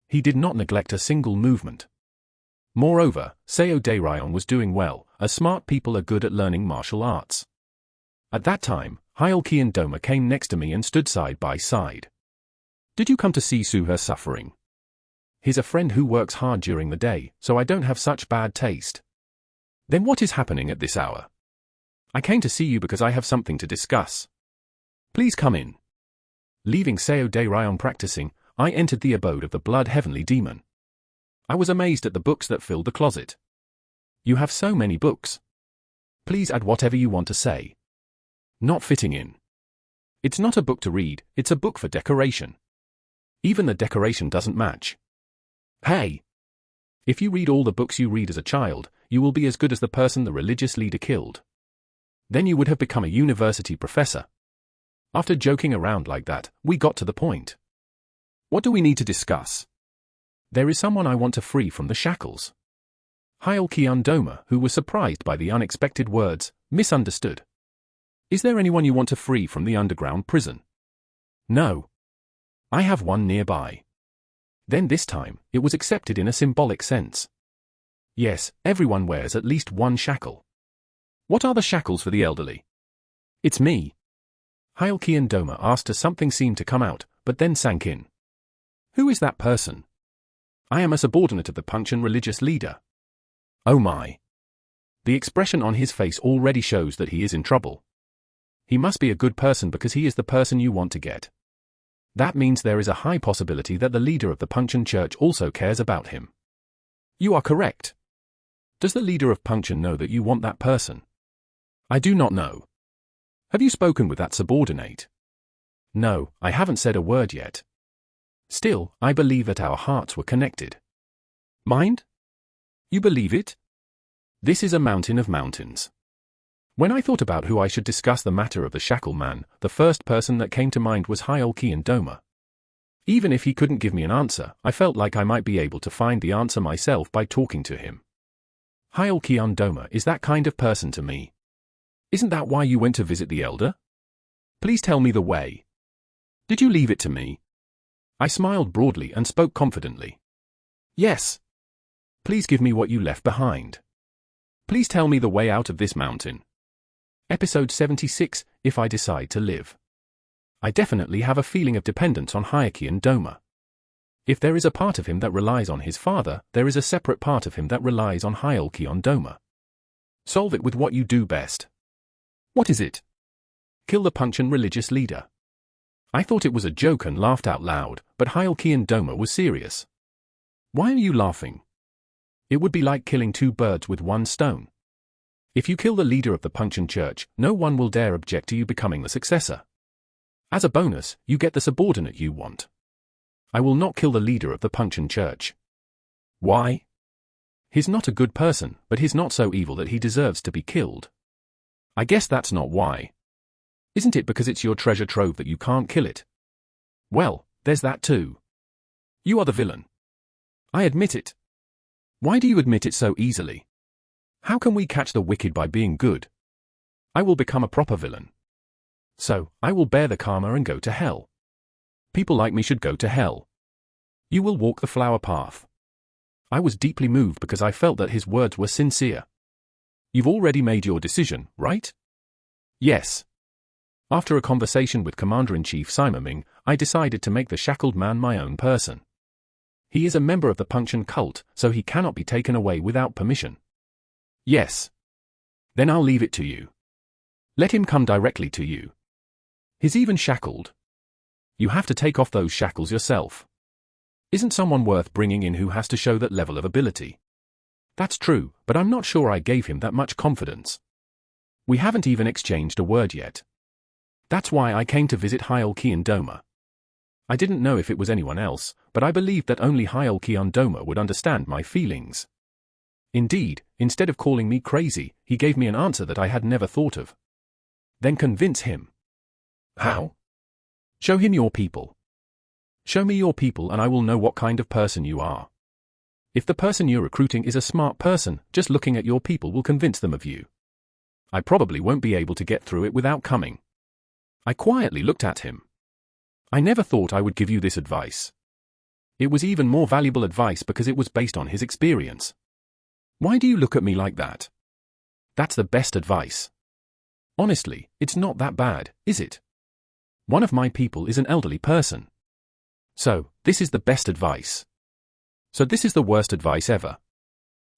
Speaker 1: He did not neglect a single movement. Moreover, Seo Dae-ryong was doing well, as smart people are good at learning martial arts. At that time, Hyolkian Doma came next to me and stood side by side. Did you come to see Suher suffering? He's a friend who works hard during the day, so I don't have such bad taste. Then what is happening at this hour? I came to see you because I have something to discuss. Please come in. Leaving Seo Dae-ryong practicing, I entered the abode of the Blood Heavenly Demon. I was amazed at the books that filled the closet. You have so many books. Please add whatever you want to say. Not fitting in. It's not a book to read, it's a book for decoration. Even the decoration doesn't match. Hey! If you read all the books you read as a child, you will be as good as the person the religious leader killed. Then you would have become a university professor. After joking around like that, we got to the point. What do we need to discuss? There is someone I want to free from the shackles. Hyolkian Doma, who was surprised by the unexpected words, misunderstood. Is there anyone you want to free from the underground prison? No. I have one nearby. Then this time, it was accepted in a symbolic sense. Yes, everyone wears at least one shackle. What are the shackles for the elderly? It's me. Hyolkian Doma asked as something seemed to come out, but then sank in. Who is that person? I am a subordinate of the Punchan religious leader. Oh my. The expression on his face already shows that he is in trouble. He must be a good person because he is the person you want to get. That means there is a high possibility that the leader of the Punchan Church also cares about him. You are correct. Does the leader of Punchan know that you want that person? I do not know. Have you spoken with that subordinate? No, I haven't said a word yet. Still, I believe that our hearts were connected. Mind? You believe it? This is a mountain of mountains. When I thought about who I should discuss the matter of the shackle man, the first person that came to mind was Hyolkian Doma. Even if he couldn't give me an answer, I felt like I might be able to find the answer myself by talking to him. Hyolkian Doma is that kind of person to me. Isn't that why you went to visit the elder? Please tell me the way. Did you leave it to me? I smiled broadly and spoke confidently. Yes. Please give me what you left behind. Please tell me the way out of this mountain. Episode 76, If I Decide to Live. I definitely have a feeling of dependence on Hyolkian Doma. If there is a part of him that relies on his father, there is a separate part of him that relies on Hyolkian Doma. Solve it with what you do best. What is it? Kill the Punchan religious leader. I thought it was a joke and laughed out loud, but Hyolkian Doma was serious. Why are you laughing? It would be like killing two birds with one stone. If you kill the leader of the Punchan Church, no one will dare object to you becoming the successor. As a bonus, you get the subordinate you want. I will not kill the leader of the Punchan Church. Why? He's not a good person, but he's not so evil that he deserves to be killed. I guess that's not why. Isn't it because it's your treasure trove that you can't kill it? Well, there's that too. You are the villain. I admit it. Why do you admit it so easily? How can we catch the wicked by being good? I will become a proper villain. So, I will bear the karma and go to hell. People like me should go to hell. You will walk the flower path. I was deeply moved because I felt that his words were sincere. You've already made your decision, right? Yes. After a conversation with Commander-in-Chief Simon, I decided to make the shackled man my own person. He is a member of the Punction cult, so he cannot be taken away without permission. Yes. Then I'll leave it to you. Let him come directly to you. He's even shackled. You have to take off those shackles yourself. Isn't someone worth bringing in who has to show that level of ability? That's true, but I'm not sure I gave him that much confidence. We haven't even exchanged a word yet. That's why I came to visit Hyol Doma. I didn't know if it was anyone else, but I believed that only Hyol Doma would understand my feelings. Indeed, instead of calling me crazy, he gave me an answer that I had never thought of. Then convince him. How? Show him your people. Show me your people and I will know what kind of person you are. If the person you're recruiting is a smart person, just looking at your people will convince them of you. I probably won't be able to get through it without coming. I quietly looked at him. I never thought I would give you this advice. It was even more valuable advice because it was based on his experience. Why do you look at me like that? That's the best advice. Honestly, it's not that bad, is it? One of my people is an elderly person. So, this is the best advice. So this is the worst advice ever.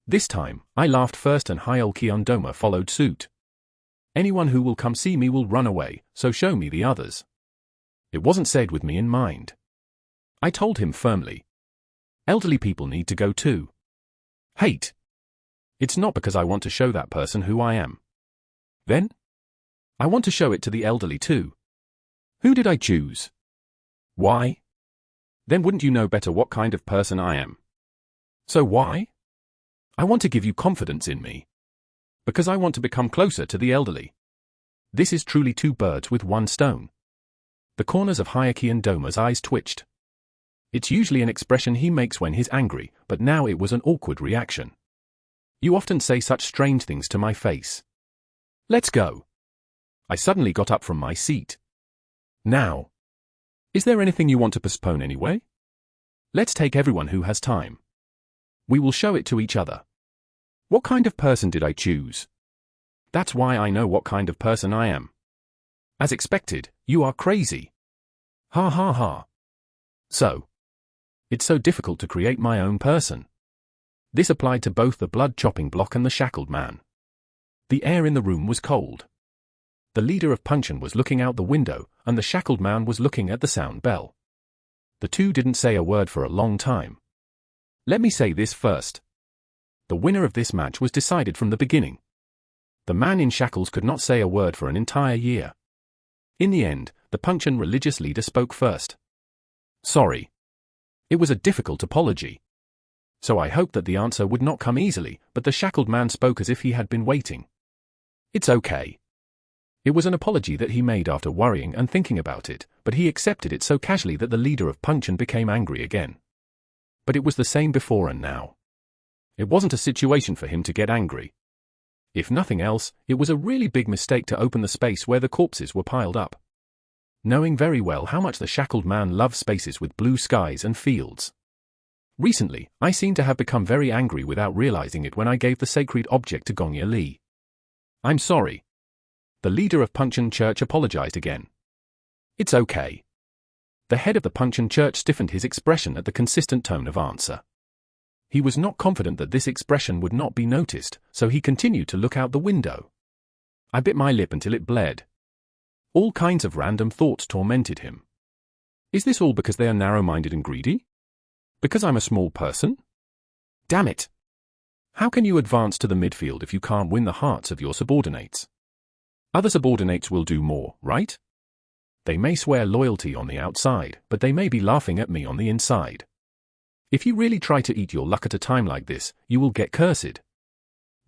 Speaker 1: This time, I laughed first and Hyol Doma followed suit. Anyone who will come see me will run away, so show me the others. It wasn't said with me in mind. I told him firmly. Elderly people need to go too. Hate. It's not because I want to show that person who I am. Then? I want to show it to the elderly too. Who did I choose? Why? Then wouldn't you know better what kind of person I am? So why? I want to give you confidence in me. Because I want to become closer to the elderly. This is truly two birds with one stone. The corners of Hyol Doma's eyes twitched. It's usually an expression he makes when he's angry, but now it was an awkward reaction. You often say such strange things to my face. Let's go. I suddenly got up from my seat. Now. Is there anything you want to postpone anyway? Let's take everyone who has time. We will show it to each other. What kind of person did I choose? That's why I know what kind of person I am. As expected, you are crazy. Ha ha ha. So. It's so difficult to create my own person. This applied to both the blood-chopping block and the shackled man. The air in the room was cold. The leader of Punction was looking out the window, and the shackled man was looking at the sound bell. The two didn't say a word for a long time. Let me say this first. The winner of this match was decided from the beginning. The man in shackles could not say a word for an entire year. In the end, the Punction religious leader spoke first. Sorry. It was a difficult apology. So I hoped that the answer would not come easily, but the shackled man spoke as if he had been waiting. It's okay. It was an apology that he made after worrying and thinking about it, but he accepted it so casually that the leader of Punction became angry again. But it was the same before and now. It wasn't a situation for him to get angry. If nothing else, it was a really big mistake to open the space where the corpses were piled up. Knowing very well how much the shackled man loved spaces with blue skies and fields. Recently, I seem to have become very angry without realizing it when I gave the sacred object to Gongya Li. I'm sorry. The leader of Punction Church apologized again. It's okay. The head of the Punction Church stiffened his expression at the consistent tone of answer. He was not confident that this expression would not be noticed, so he continued to look out the window. I bit my lip until it bled. All kinds of random thoughts tormented him. Is this all because they are narrow-minded and greedy? Because I'm a small person? Damn it! How can you advance to the midfield if you can't win the hearts of your subordinates? Other subordinates will do more, right? They may swear loyalty on the outside, but they may be laughing at me on the inside. If you really try to eat your luck at a time like this, you will get cursed.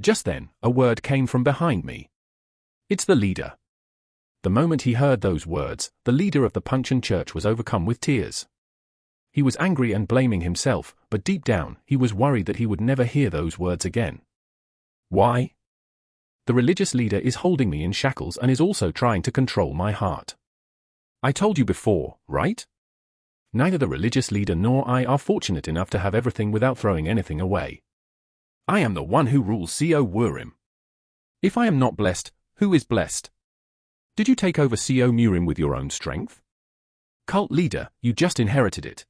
Speaker 1: Just then, a word came from behind me. It's the leader. The moment he heard those words, the leader of the Puncheon Church was overcome with tears. He was angry and blaming himself, but deep down, he was worried that he would never hear those words again. Why? The religious leader is holding me in shackles and is also trying to control my heart. I told you before, right? Neither the religious leader nor I are fortunate enough to have everything without throwing anything away. I am the one who rules Co Wurim. If I am not blessed, who is blessed? Did you take over Co Murim with your own strength? Cult leader, you just inherited it.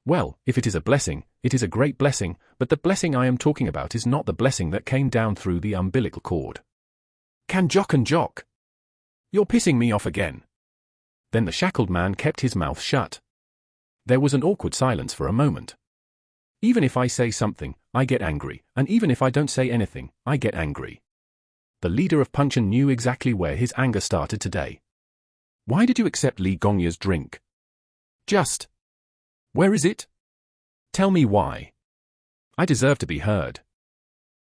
Speaker 1: Well, if it is a blessing, it is a great blessing, but the blessing I am talking about is not the blessing that came down through the umbilical cord. Jock and Jock. You're pissing me off again. Then the shackled man kept his mouth shut. There was an awkward silence for a moment. Even if I say something, I get angry, and even if I don't say anything, I get angry. The leader of Puncheon knew exactly where his anger started today. Why did you accept Lee Gongya's drink? Just. Where is it? Tell me why. I deserve to be heard.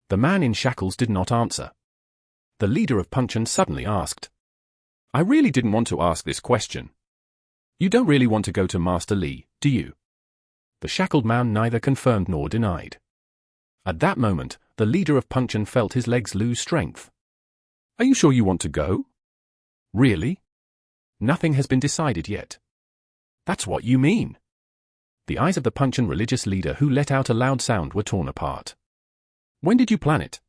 Speaker 1: The man in shackles did not answer. The leader of Puncheon suddenly asked. I really didn't want to ask this question. You don't really want to go to Master Lee, do you? The shackled man neither confirmed nor denied. At that moment, the leader of Puncheon felt his legs lose strength. Are you sure you want to go? Really? Nothing has been decided yet. That's what you mean. The eyes of the Puncheon religious leader who let out a loud sound were torn apart. When did you plan it?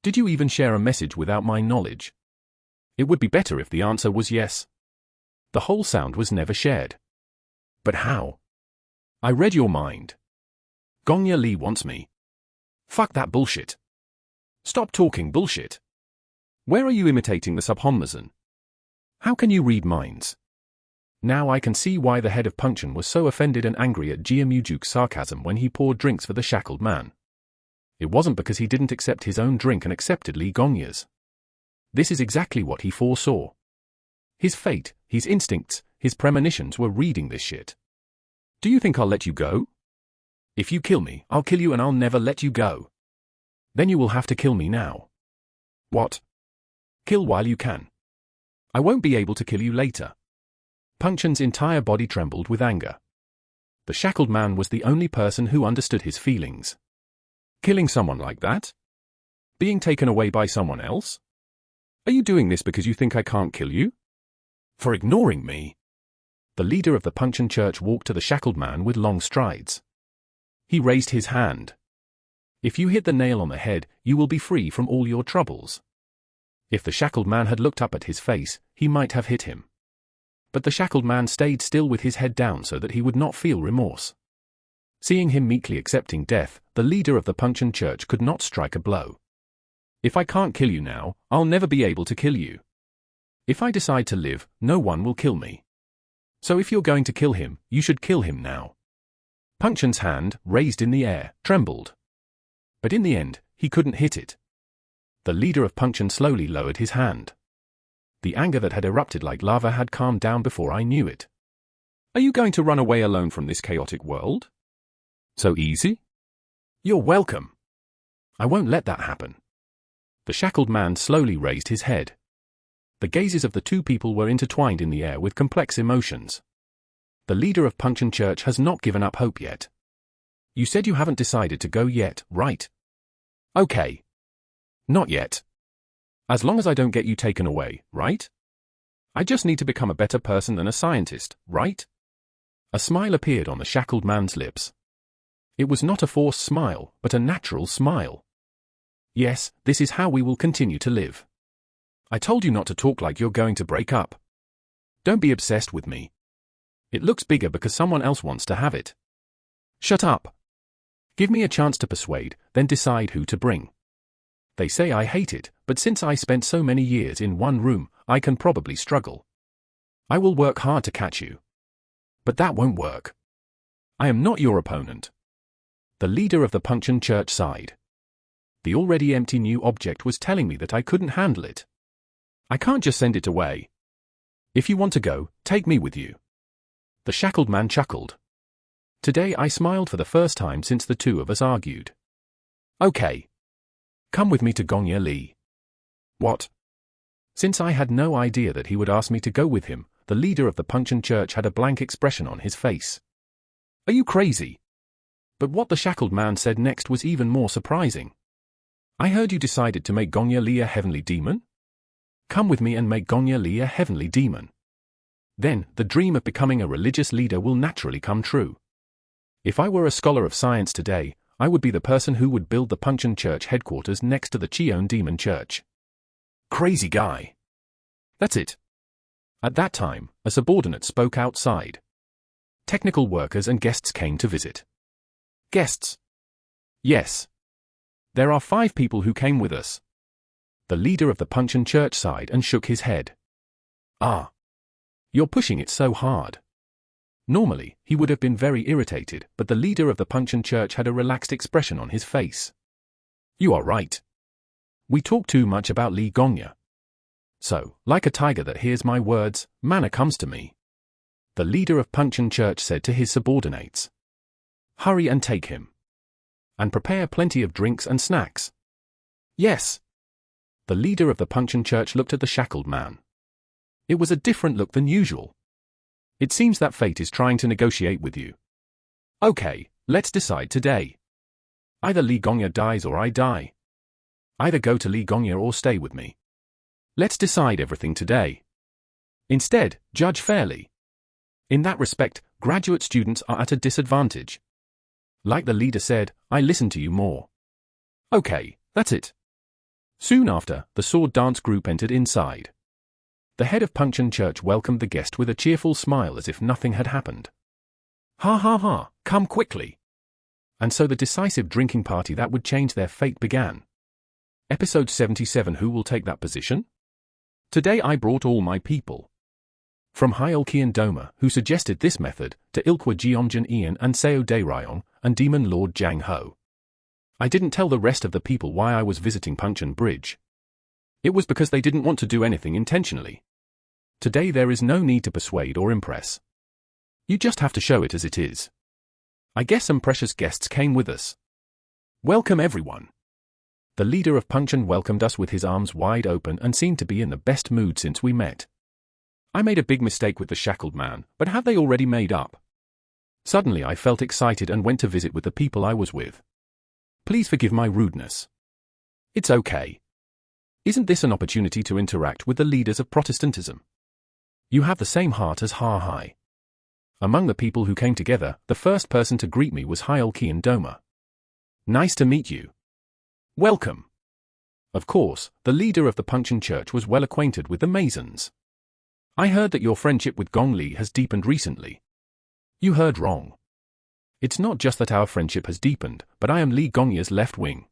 Speaker 1: Did you even share a message without my knowledge? It would be better if the answer was yes. The whole sound was never shared. But how? I read your mind. Gongya Lee wants me. Fuck that bullshit. Stop talking bullshit. Where are you imitating the Subhonmasan? How can you read minds? Now I can see why the head of Puncheon was so offended and angry at Jiamujuk's sarcasm when he poured drinks for the shackled man. It wasn't because he didn't accept his own drink and accepted Lee Gongya's. This is exactly what he foresaw. His fate, his instincts, his premonitions were reading this shit. Do you think I'll let you go? If you kill me, I'll kill you and I'll never let you go. Then you will have to kill me now. What? Kill while you can. I won't be able to kill you later. Puncheon's entire body trembled with anger. The shackled man was the only person who understood his feelings. Killing someone like that? Being taken away by someone else? Are you doing this because you think I can't kill you? For ignoring me? The leader of the Puncheon Church walked to the shackled man with long strides. He raised his hand. If you hit the nail on the head, you will be free from all your troubles. If the shackled man had looked up at his face, he might have hit him. But the shackled man stayed still with his head down so that he would not feel remorse. Seeing him meekly accepting death, the leader of the Puncheon Church could not strike a blow. If I can't kill you now, I'll never be able to kill you. If I decide to live, no one will kill me. So if you're going to kill him, you should kill him now. Puncheon's hand, raised in the air, trembled. But in the end, he couldn't hit it. The leader of Puncheon slowly lowered his hand. The anger that had erupted like lava had calmed down before I knew it. Are you going to run away alone from this chaotic world? So easy? You're welcome. I won't let that happen. The shackled man slowly raised his head. The gazes of the two people were intertwined in the air with complex emotions. The leader of Puncheon Church has not given up hope yet. You said you haven't decided to go yet, right? Okay. Not yet. As long as I don't get you taken away, right? I just need to become a better person and a scientist, right? A smile appeared on the shackled man's lips. It was not a forced smile, but a natural smile. Yes, this is how we will continue to live. I told you not to talk like you're going to break up. Don't be obsessed with me. It looks bigger because someone else wants to have it. Shut up. Give me a chance to persuade, then decide who to bring. They say I hate it, but since I spent so many years in one room, I can probably struggle. I will work hard to catch you. But that won't work. I am not your opponent. The leader of the Puncheon Church sighed. The already empty new object was telling me that I couldn't handle it. I can't just send it away. If you want to go, take me with you. The shackled man chuckled. Today I smiled for the first time since the two of us argued. Okay. Come with me to Gongya Li. What? Since I had no idea that he would ask me to go with him, the leader of the Pungchen Church had a blank expression on his face. Are you crazy? But what the shackled man said next was even more surprising. I heard you decided to make Gongya Li a heavenly demon? Come with me and make Gongya Li a heavenly demon. Then, the dream of becoming a religious leader will naturally come true. If I were a scholar of science today, I would be the person who would build the Pungchen Church headquarters next to the Cheon Demon Church. Crazy guy. That's it. At that time, a subordinate spoke outside. Technical workers and guests came to visit. Guests? Yes. There are 5 people who came with us. The leader of the Pungchen Church sighed and shook his head. Ah. You're pushing it so hard. Normally, he would have been very irritated, but the leader of the Pungchen Church had a relaxed expression on his face. You are right. We talk too much about Li Gongya. So, like a tiger that hears my words, manna comes to me. The leader of Pungchen Church said to his subordinates. Hurry and take him. And prepare plenty of drinks and snacks. Yes. The leader of the Pungchen Church looked at the shackled man. It was a different look than usual. It seems that fate is trying to negotiate with you. Okay, let's decide today. Either Li Gongya dies or I die. Either go to Li Gongya or stay with me. Let's decide everything today. Instead, judge fairly. In that respect, graduate students are at a disadvantage. Like the leader said, I listen to you more. Okay, that's it. Soon after, the sword dance group entered inside. The head of Pungchen Church welcomed the guest with a cheerful smile as if nothing had happened. Ha ha ha, come quickly. And so the decisive drinking party that would change their fate began. Episode 77. Who will take that position? Today I brought all my people. From Hyolkian Doma, who suggested this method, to Ilkwa Jeomjin Ian and Seo Daeryong, and Demon Lord Jang Ho. I didn't tell the rest of the people why I was visiting Pungchen Bridge. It was because they didn't want to do anything intentionally. Today there is no need to persuade or impress. You just have to show it as it is. I guess some precious guests came with us. Welcome everyone. The leader of Pungchen welcomed us with his arms wide open and seemed to be in the best mood since we met. I made a big mistake with the shackled man, but have they already made up? Suddenly I felt excited and went to visit with the people I was with. Please forgive my rudeness. It's okay. Isn't this an opportunity to interact with the leaders of Protestantism? You have the same heart as Ha Hai. Among the people who came together, the first person to greet me was Hyolkian Doma. Nice to meet you. Welcome. Of course, the leader of the Pungchen Church was well acquainted with the Masons. I heard that your friendship with Gong Li has deepened recently. You heard wrong. It's not just that our friendship has deepened, but I am Li Gongya's left wing.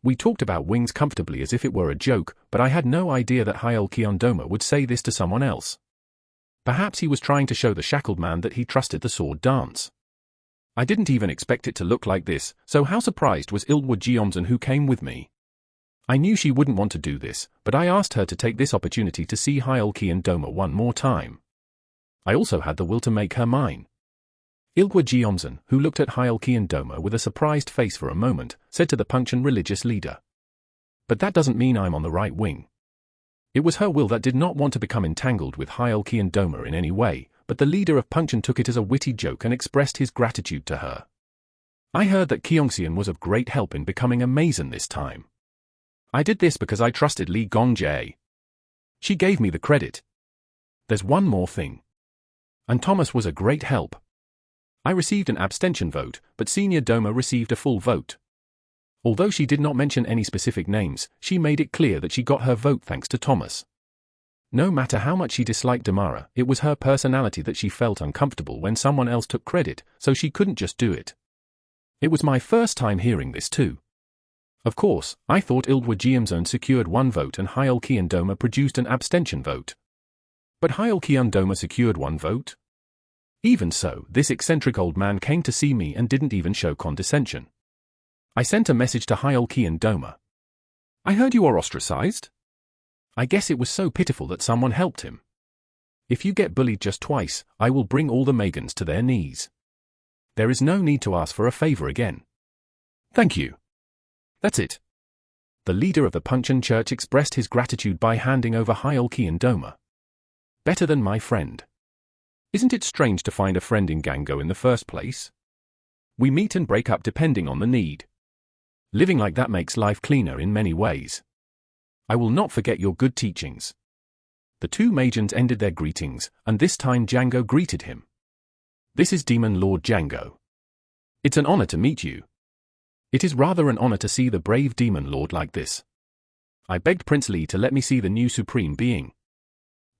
Speaker 1: We talked about wings comfortably as if it were a joke, but I had no idea that Hyolkian Doma would say this to someone else. Perhaps he was trying to show the shackled man that he trusted the sword dance. I didn't even expect it to look like this, so how surprised was Ilkwa Jeomjin who came with me. I knew she wouldn't want to do this, but I asked her to take this opportunity to see Hyolkian Doma one more time. I also had the will to make her mine. Ilkwa Jeomjin, who looked at Hyolkian Doma with a surprised face for a moment, said to the Pungchen religious leader. But that doesn't mean I'm on the right wing. It was her will that did not want to become entangled with Hyolkian Doma in any way, but the leader of Pungchen took it as a witty joke and expressed his gratitude to her. I heard that Kyongseon was of great help in becoming a Mason this time. I did this because I trusted Li Gongjae. She gave me the credit. There's one more thing. And Thomas was a great help. I received an abstention vote, but Senior Doma received a full vote. Although she did not mention any specific names, she made it clear that she got her vote thanks to Thomas. No matter how much she disliked Damara, it was her personality that she felt uncomfortable when someone else took credit, so she couldn't just do it. It was my first time hearing this too. Of course, I thought Ilkwa Jeomjin secured one vote and Hyolkian Doma produced an abstention vote. But Hyolkian Doma secured one vote? Even so, this eccentric old man came to see me and didn't even show condescension. I sent a message to Hyolkian Doma. I heard you are ostracized? I guess it was so pitiful that someone helped him. If you get bullied just twice, I will bring all the Megans to their knees. There is no need to ask for a favor again. Thank you. That's it. The leader of the Punchan Church expressed his gratitude by handing over Hyolkian Doma. Better than my friend. Isn't it strange to find a friend in Gango in the first place? We meet and break up depending on the need. Living like that makes life cleaner in many ways. I will not forget your good teachings. The two Magians ended their greetings, and this time Django greeted him. This is Demon Lord Django. It's an honor to meet you. It is rather an honor to see the brave Demon Lord like this. I begged Prince Li to let me see the new Supreme Being.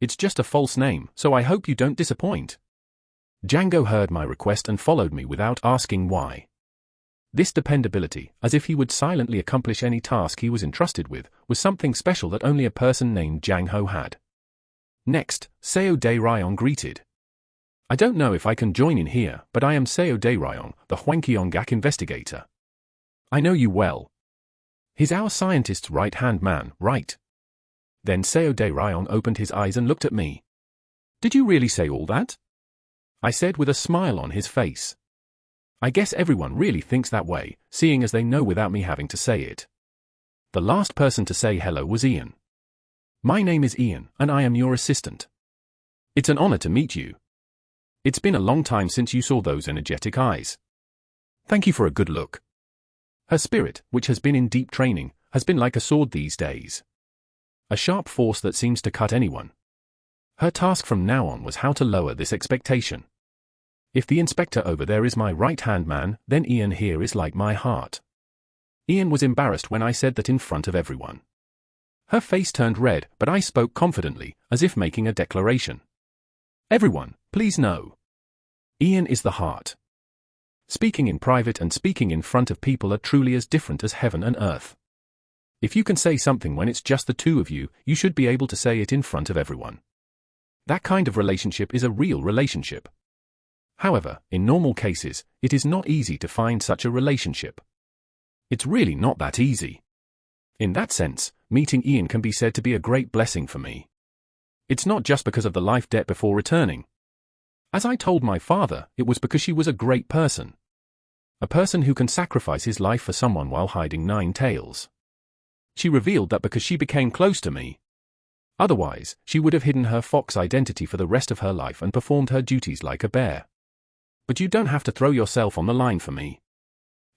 Speaker 1: It's just a false name, so I hope you don't disappoint. Django heard my request and followed me without asking why. This dependability, as if he would silently accomplish any task he was entrusted with, was something special that only a person named Jang Ho had. Next, Seo De Ryong greeted. I don't know if I can join in here, but I am Seo De Ryong, the Huangqiongak investigator. I know you well. He's our scientist's right-hand man, right? Then Seo De Ryong opened his eyes and looked at me. Did you really say all that? I said with a smile on his face. I guess everyone really thinks that way, seeing as they know without me having to say it. The last person to say hello was Ian. My name is Ian, and I am your assistant. It's an honor to meet you. It's been a long time since you saw those energetic eyes. Thank you for a good look. Her spirit, which has been in deep training, has been like a sword these days. A sharp force that seems to cut anyone. Her task from now on was how to lower this expectation. If the inspector over there is my right-hand man, then Ian here is like my heart. Ian was embarrassed when I said that in front of everyone. Her face turned red, but I spoke confidently, as if making a declaration. Everyone, please know. Ian is the heart. Speaking in private and speaking in front of people are truly as different as heaven and earth. If you can say something when it's just the two of you, you should be able to say it in front of everyone. That kind of relationship is a real relationship. However, in normal cases, it is not easy to find such a relationship. It's really not that easy. In that sense, meeting Ian can be said to be a great blessing for me. It's not just because of the life debt before returning. As I told my father, it was because she was a great person. A person who can sacrifice his life for someone while hiding 9 tails. She revealed that because she became close to me. Otherwise, she would have hidden her fox identity for the rest of her life and performed her duties like a bear. But you don't have to throw yourself on the line for me.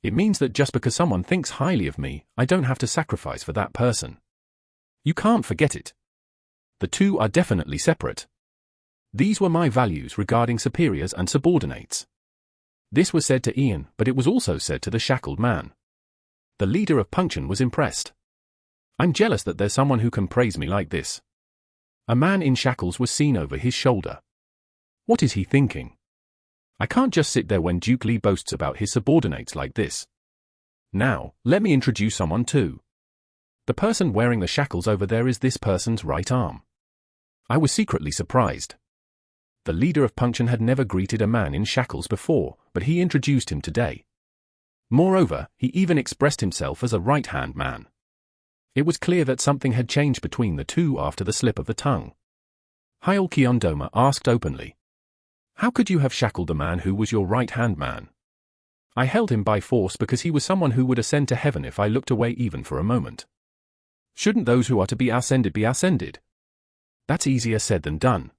Speaker 1: It means that just because someone thinks highly of me, I don't have to sacrifice for that person. You can't forget it. The two are definitely separate. These were my values regarding superiors and subordinates. This was said to Ian, but it was also said to the shackled man. The leader of Punchan was impressed. I'm jealous that there's someone who can praise me like this. A man in shackles was seen over his shoulder. What is he thinking? I can't just sit there when Duke Li boasts about his subordinates like this. Now, let me introduce someone too. The person wearing the shackles over there is this person's right arm. I was secretly surprised. The leader of Punchan had never greeted a man in shackles before, but he introduced him today. Moreover, he even expressed himself as a right-hand man. It was clear that something had changed between the two after the slip of the tongue. Hyolkian Doma asked openly. How could you have shackled the man who was your right-hand man? I held him by force because he was someone who would ascend to heaven if I looked away even for a moment. Shouldn't those who are to be ascended be ascended? That's easier said than done.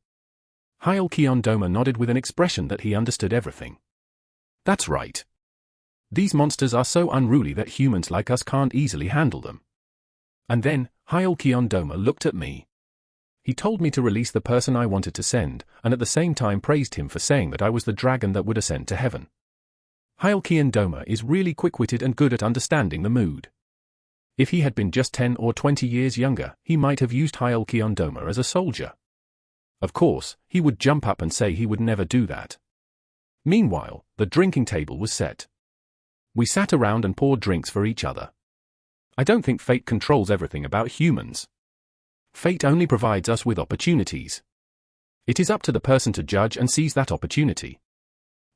Speaker 1: Hyolkian Doma nodded with an expression that he understood everything. That's right. These monsters are so unruly that humans like us can't easily handle them. And then, Hyolkian Doma looked at me. He told me to release the person I wanted to send, and at the same time praised him for saying that I was the dragon that would ascend to heaven. Hyolkian Doma is really quick-witted and good at understanding the mood. If he had been just 10 or 20 years younger, he might have used Hyolkian Doma as a soldier. Of course, he would jump up and say he would never do that. Meanwhile, the drinking table was set. We sat around and poured drinks for each other. I don't think fate controls everything about humans. Fate only provides us with opportunities. It is up to the person to judge and seize that opportunity.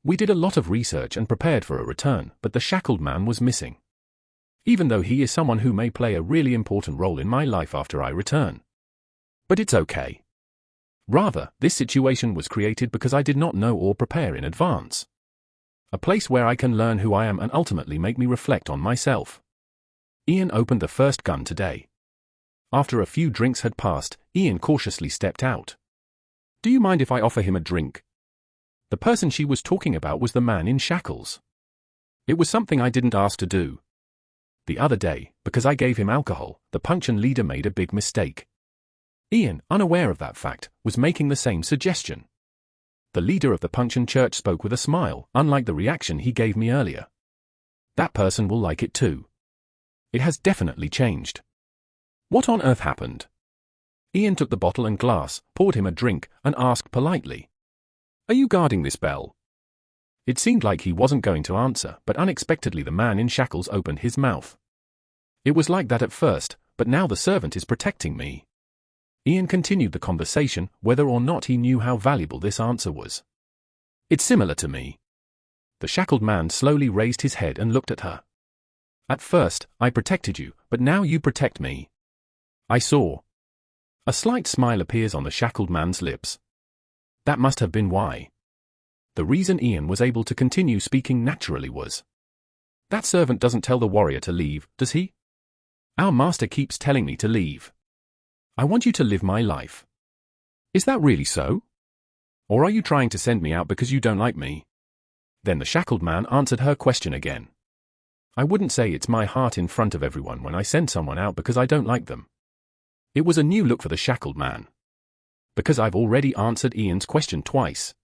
Speaker 1: We did a lot of research and prepared for a return, but the shackled man was missing. Even though he is someone who may play a really important role in my life after I return. But it's okay. Rather, this situation was created because I did not know or prepare in advance. A place where I can learn who I am and ultimately make me reflect on myself. Ian opened the first gun today. After a few drinks had passed, Ian cautiously stepped out. Do you mind if I offer him a drink? The person she was talking about was the man in shackles. It was something I didn't ask to do. The other day, because I gave him alcohol, the Puncheon leader made a big mistake. Ian, unaware of that fact, was making the same suggestion. The leader of the Puncheon church spoke with a smile, unlike the reaction he gave me earlier. That person will like it too. It has definitely changed. What on earth happened? Ian took the bottle and glass, poured him a drink, and asked politely. Are you guarding this bell? It seemed like he wasn't going to answer, but unexpectedly the man in shackles opened his mouth. It was like that at first, but now the servant is protecting me. Ian continued the conversation, whether or not he knew how valuable this answer was. It's similar to me. The shackled man slowly raised his head and looked at her. At first, I protected you, but now you protect me. I saw. A slight smile appears on the shackled man's lips. That must have been why. The reason Ian was able to continue speaking naturally was. That servant doesn't tell the warrior to leave, does he? Our master keeps telling me to leave. I want you to live my life. Is that really so? Or are you trying to send me out because you don't like me? Then the shackled man answered her question again. I wouldn't say it's my heart in front of everyone when I send someone out because I don't like them. It was a new look for the shackled man. Because I've already answered Ian's question twice.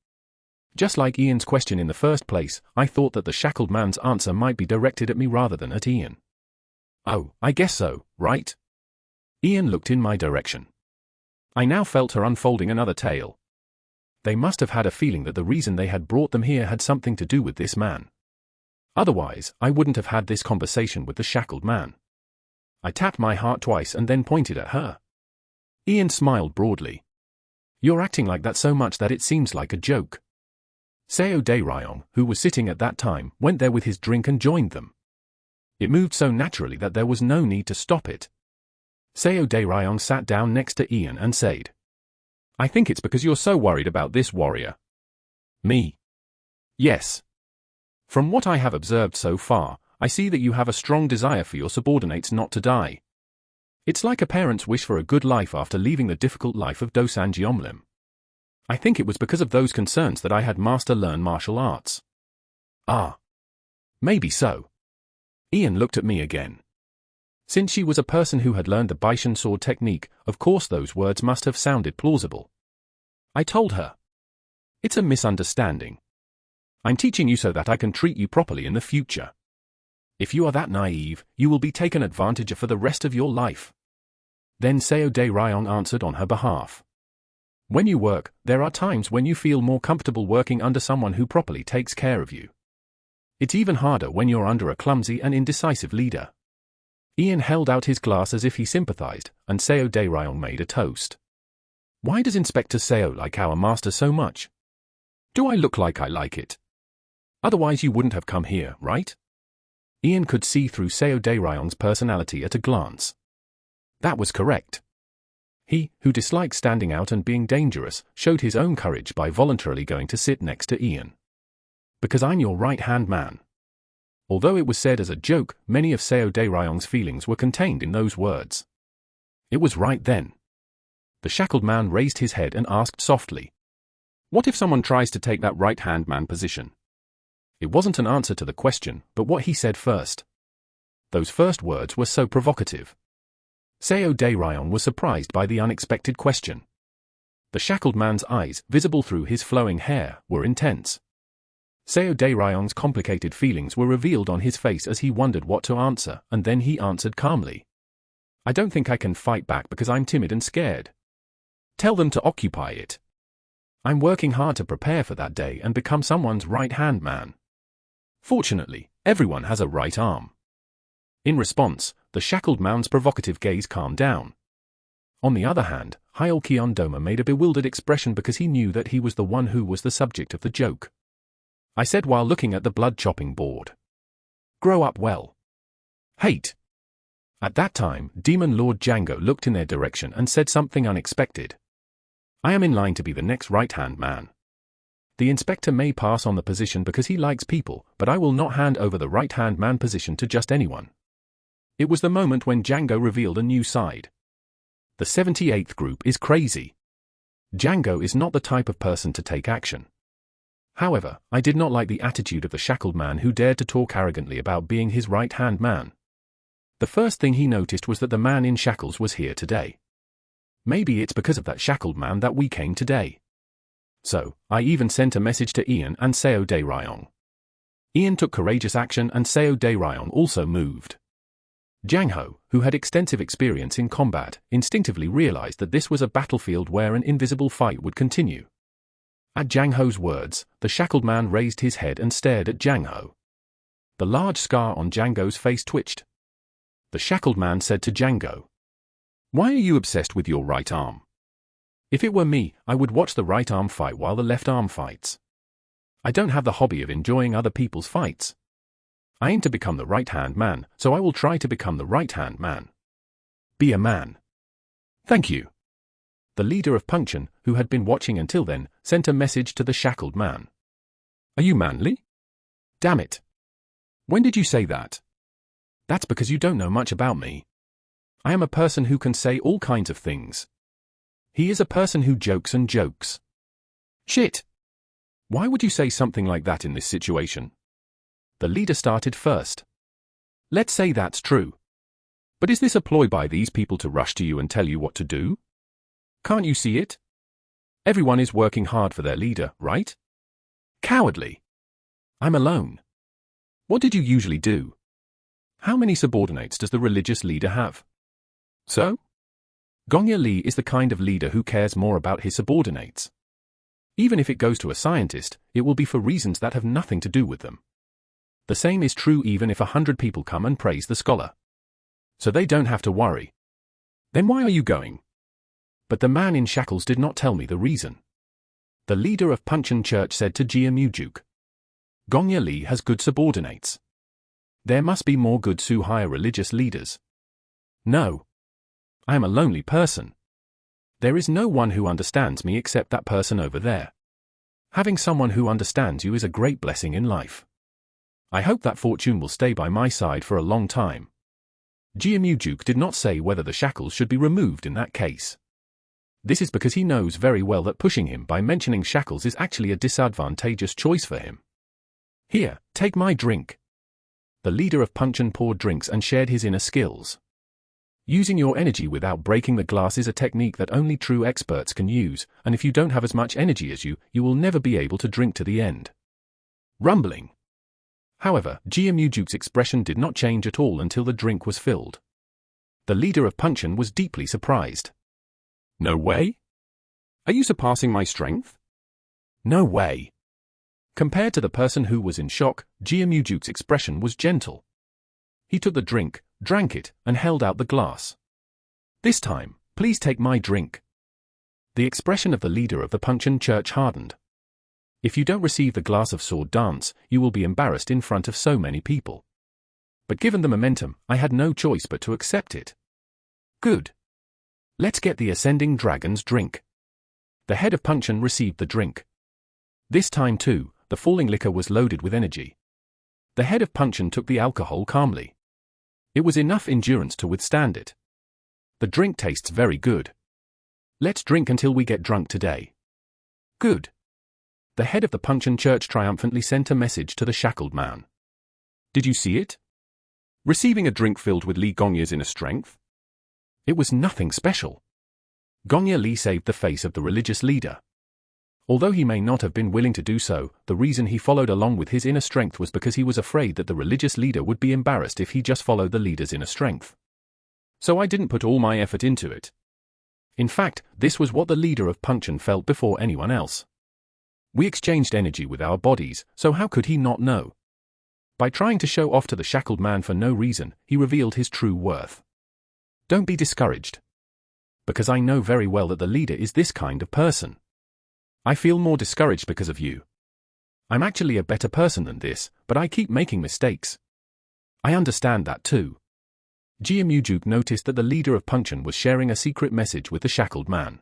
Speaker 1: Just like Ian's question in the first place, I thought that the shackled man's answer might be directed at me rather than at Ian. Oh, I guess so, right? Ian looked in my direction. I now felt her unfolding another tale. They must have had a feeling that the reason they had brought them here had something to do with this man. Otherwise, I wouldn't have had this conversation with the shackled man. I tapped my heart twice and then pointed at her. Ian smiled broadly. You're acting like that so much that it seems like a joke. Seo Dae-ryong, who was sitting at that time, went there with his drink and joined them. It moved so naturally that there was no need to stop it. Seo Dae-ryong sat down next to Ian and said, I think it's because you're so worried about this warrior. Me? Yes. From what I have observed so far, I see that you have a strong desire for your subordinates not to die. It's like a parent's wish for a good life after leaving the difficult life of Dosan Jeomlim. I think it was because of those concerns that I had Master learn martial arts. Ah. Maybe so. Ian looked at me again. Since she was a person who had learned the Baishan sword technique, of course those words must have sounded plausible. I told her. It's a misunderstanding. I'm teaching you so that I can treat you properly in the future. If you are that naive, you will be taken advantage of for the rest of your life. Then Seo Dae-ryong answered on her behalf. When you work, there are times when you feel more comfortable working under someone who properly takes care of you. It's even harder when you're under a clumsy and indecisive leader. Ian held out his glass as if he sympathized, and Seo Dae-ryong made a toast. Why does Inspector Seo like our master so much? Do I look like I like it? Otherwise you wouldn't have come here, right? Ian could see through Seo Dae-ryong's personality at a glance. That was correct. He, who disliked standing out and being dangerous, showed his own courage by voluntarily going to sit next to Ian. Because I'm your right-hand man. Although it was said as a joke, many of Seo Dae-ryong's feelings were contained in those words. It was right then. The shackled man raised his head and asked softly, what if someone tries to take that right-hand man position? It wasn't an answer to the question, but what he said first. Those first words were so provocative. Seo Dae-ryong was surprised by the unexpected question. The shackled man's eyes, visible through his flowing hair, were intense. Seo Dae-ryong's complicated feelings were revealed on his face as he wondered what to answer, and then he answered calmly. I don't think I can fight back because I'm timid and scared. Tell them to occupy it. I'm working hard to prepare for that day and become someone's right-hand man. Fortunately, everyone has a right arm. In response, the shackled man's provocative gaze calmed down. On the other hand, Hyol Kyeon-doma made a bewildered expression because he knew that he was the one who was the subject of the joke. I said while looking at the blood-chopping board. Grow up well. Hate. At that time, Demon Lord Django looked in their direction and said something unexpected. I am in line to be the next right-hand man. The inspector may pass on the position because he likes people, but I will not hand over the right-hand man position to just anyone. It was the moment when Django revealed a new side. The 78th group is crazy. Django is not the type of person to take action. However, I did not like the attitude of the shackled man who dared to talk arrogantly about being his right-hand man. The first thing he noticed was that the man in shackles was here today. Maybe it's because of that shackled man that we came today. So, I even sent a message to Ian and Seo De Ryong. Ian took courageous action and Seo De Ryong also moved. Jang Ho, who had extensive experience in combat, instinctively realized that this was a battlefield where an invisible fight would continue. At Jang Ho's words, the shackled man raised his head and stared at Jang Ho. The large scar on Django's face twitched. The shackled man said to Django, "Why are you obsessed with your right arm? If it were me, I would watch the right arm fight while the left arm fights. I don't have the hobby of enjoying other people's fights. I aim to become the right-hand man, so I will try to become the right-hand man. Be a man." "Thank you." The leader of Punction, who had been watching until then, sent a message to the shackled man. "Are you manly? Damn it. When did you say that?" "That's because you don't know much about me. I am a person who can say all kinds of things. He is a person who jokes and jokes." "Shit. Why would you say something like that in this situation?" The leader started first. "Let's say that's true. But is this a ploy by these people to rush to you and tell you what to do? Can't you see it? Everyone is working hard for their leader, right? Cowardly. I'm alone. What did you usually do? How many subordinates does the religious leader have? So? Gongya Lee is the kind of leader who cares more about his subordinates. Even if it goes to a scientist, it will be for reasons that have nothing to do with them. The same is true even if 100 people come and praise the scholar. So they don't have to worry. Then why are you going? But the man in shackles did not tell me the reason. The leader of Puncheon Church said to Jia Mujuk, "Gongya Lee has good subordinates. There must be more good Suhaya religious leaders." "No. I am a lonely person. There is no one who understands me except that person over there. Having someone who understands you is a great blessing in life. I hope that fortune will stay by my side for a long time." Jia Mujuk did not say whether the shackles should be removed in that case. This is because he knows very well that pushing him by mentioning shackles is actually a disadvantageous choice for him. "Here, take my drink." The leader of Puncheon poured drinks and shared his inner skills. Using your energy without breaking the glass is a technique that only true experts can use, and if you don't have as much energy as you will never be able to drink to the end. Rumbling. However, Jia Mujuk's expression did not change at all until the drink was filled. The leader of Puncheon was deeply surprised. "No way? Are you surpassing my strength?" "No way." Compared to the person who was in shock, Jia Mujuk's expression was gentle. He took the drink, drank it, and held out the glass. "This time, please take my drink." The expression of the leader of the Puncheon Church hardened. "If you don't receive the glass of sword dance, you will be embarrassed in front of so many people. But given the momentum, I had no choice but to accept it." "Good. Let's get the Ascending Dragon's drink." The head of Puncheon received the drink. This time too, the falling liquor was loaded with energy. The head of Puncheon took the alcohol calmly. It was enough endurance to withstand it. "The drink tastes very good. Let's drink until we get drunk today." "Good." The head of the Puncheon Church triumphantly sent a message to the shackled man. "Did you see it? Receiving a drink filled with Li Gongya's inner strength? It was nothing special. Gongya Li saved the face of the religious leader. Although he may not have been willing to do so, the reason he followed along with his inner strength was because he was afraid that the religious leader would be embarrassed if he just followed the leader's inner strength. So I didn't put all my effort into it. In fact, this was what the leader of Puncheon felt before anyone else. We exchanged energy with our bodies, so how could he not know? By trying to show off to the shackled man for no reason, he revealed his true worth. Don't be discouraged. Because I know very well that the leader is this kind of person. I feel more discouraged because of you. I'm actually a better person than this, but I keep making mistakes. I understand that too. Jia Mujuk noticed that the leader of Puncheon was sharing a secret message with the shackled man.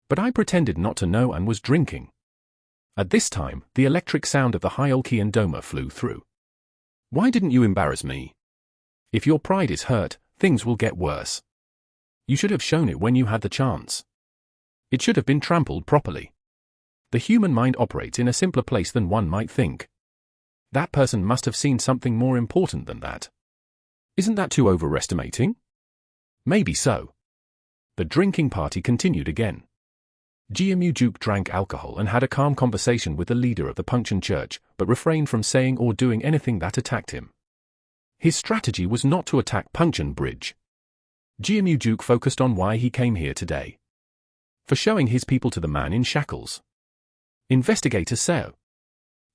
Speaker 1: But I pretended not to know and was drinking. At this time, the electric sound of the Hyolkian Doma flew through. Why didn't you embarrass me? If your pride is hurt, things will get worse. You should have shown it when you had the chance. It should have been trampled properly. The human mind operates in a simpler place than one might think. That person must have seen something more important than that. Isn't that too overestimating? Maybe so. The drinking party continued again. Jiamujuk drank alcohol and had a calm conversation with the leader of the Puncheon Church, but refrained from saying or doing anything that attacked him. His strategy was not to attack Puncheon Bridge. Jiamujuk focused on why he came here today. For showing his people to the man in shackles. Investigator Seo.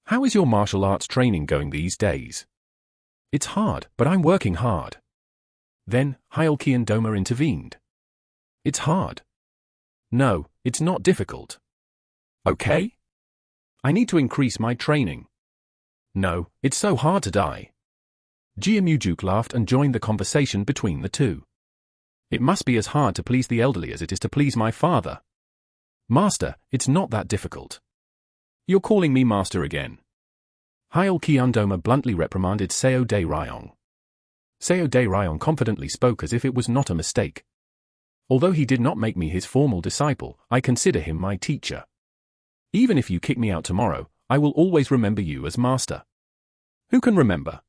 Speaker 1: How is your martial arts training going these days? It's hard, but I'm working hard. Then, Hyolkian Doma intervened. It's hard. No, it's not difficult. Okay? I need to increase my training. No, it's so hard to die. Jiamujuk laughed and joined the conversation between the two. It must be as hard to please the elderly as it is to please my father. Master, it's not that difficult. You're calling me master again. Hyolkian Doma bluntly reprimanded Seo De Ryong. Seo De Ryong confidently spoke as if it was not a mistake. Although he did not make me his formal disciple, I consider him my teacher. Even if you kick me out tomorrow, I will always remember you as master. Who can remember?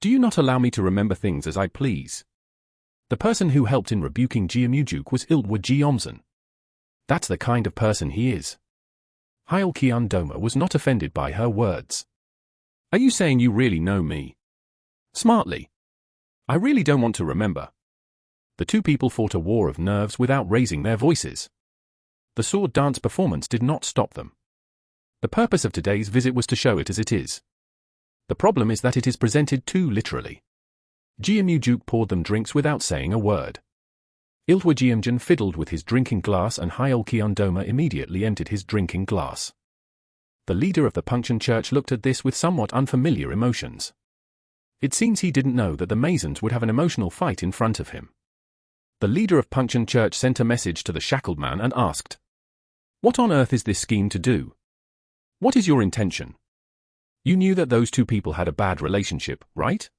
Speaker 1: Do you not allow me to remember things as I please? The person who helped in rebuking Jiamujuk was Iltwa Jiomson. That's the kind of person he is. Hyolkian Doma was not offended by her words. Are you saying you really know me? Smartly. I really don't want to remember. The two people fought a war of nerves without raising their voices. The sword dance performance did not stop them. The purpose of today's visit was to show it as it is. The problem is that it is presented too literally. Jiamujuk poured them drinks without saying a word. Iltwa Jiomjin fiddled with his drinking glass and Hyolkian Doma immediately emptied his drinking glass. The leader of the Puncheon Church looked at this with somewhat unfamiliar emotions. It seems he didn't know that the Masons would have an emotional fight in front of him. The leader of Puncheon Church sent a message to the shackled man and asked, "What on earth is this scheme to do? What is your intention? You knew that those two people had a bad relationship, right?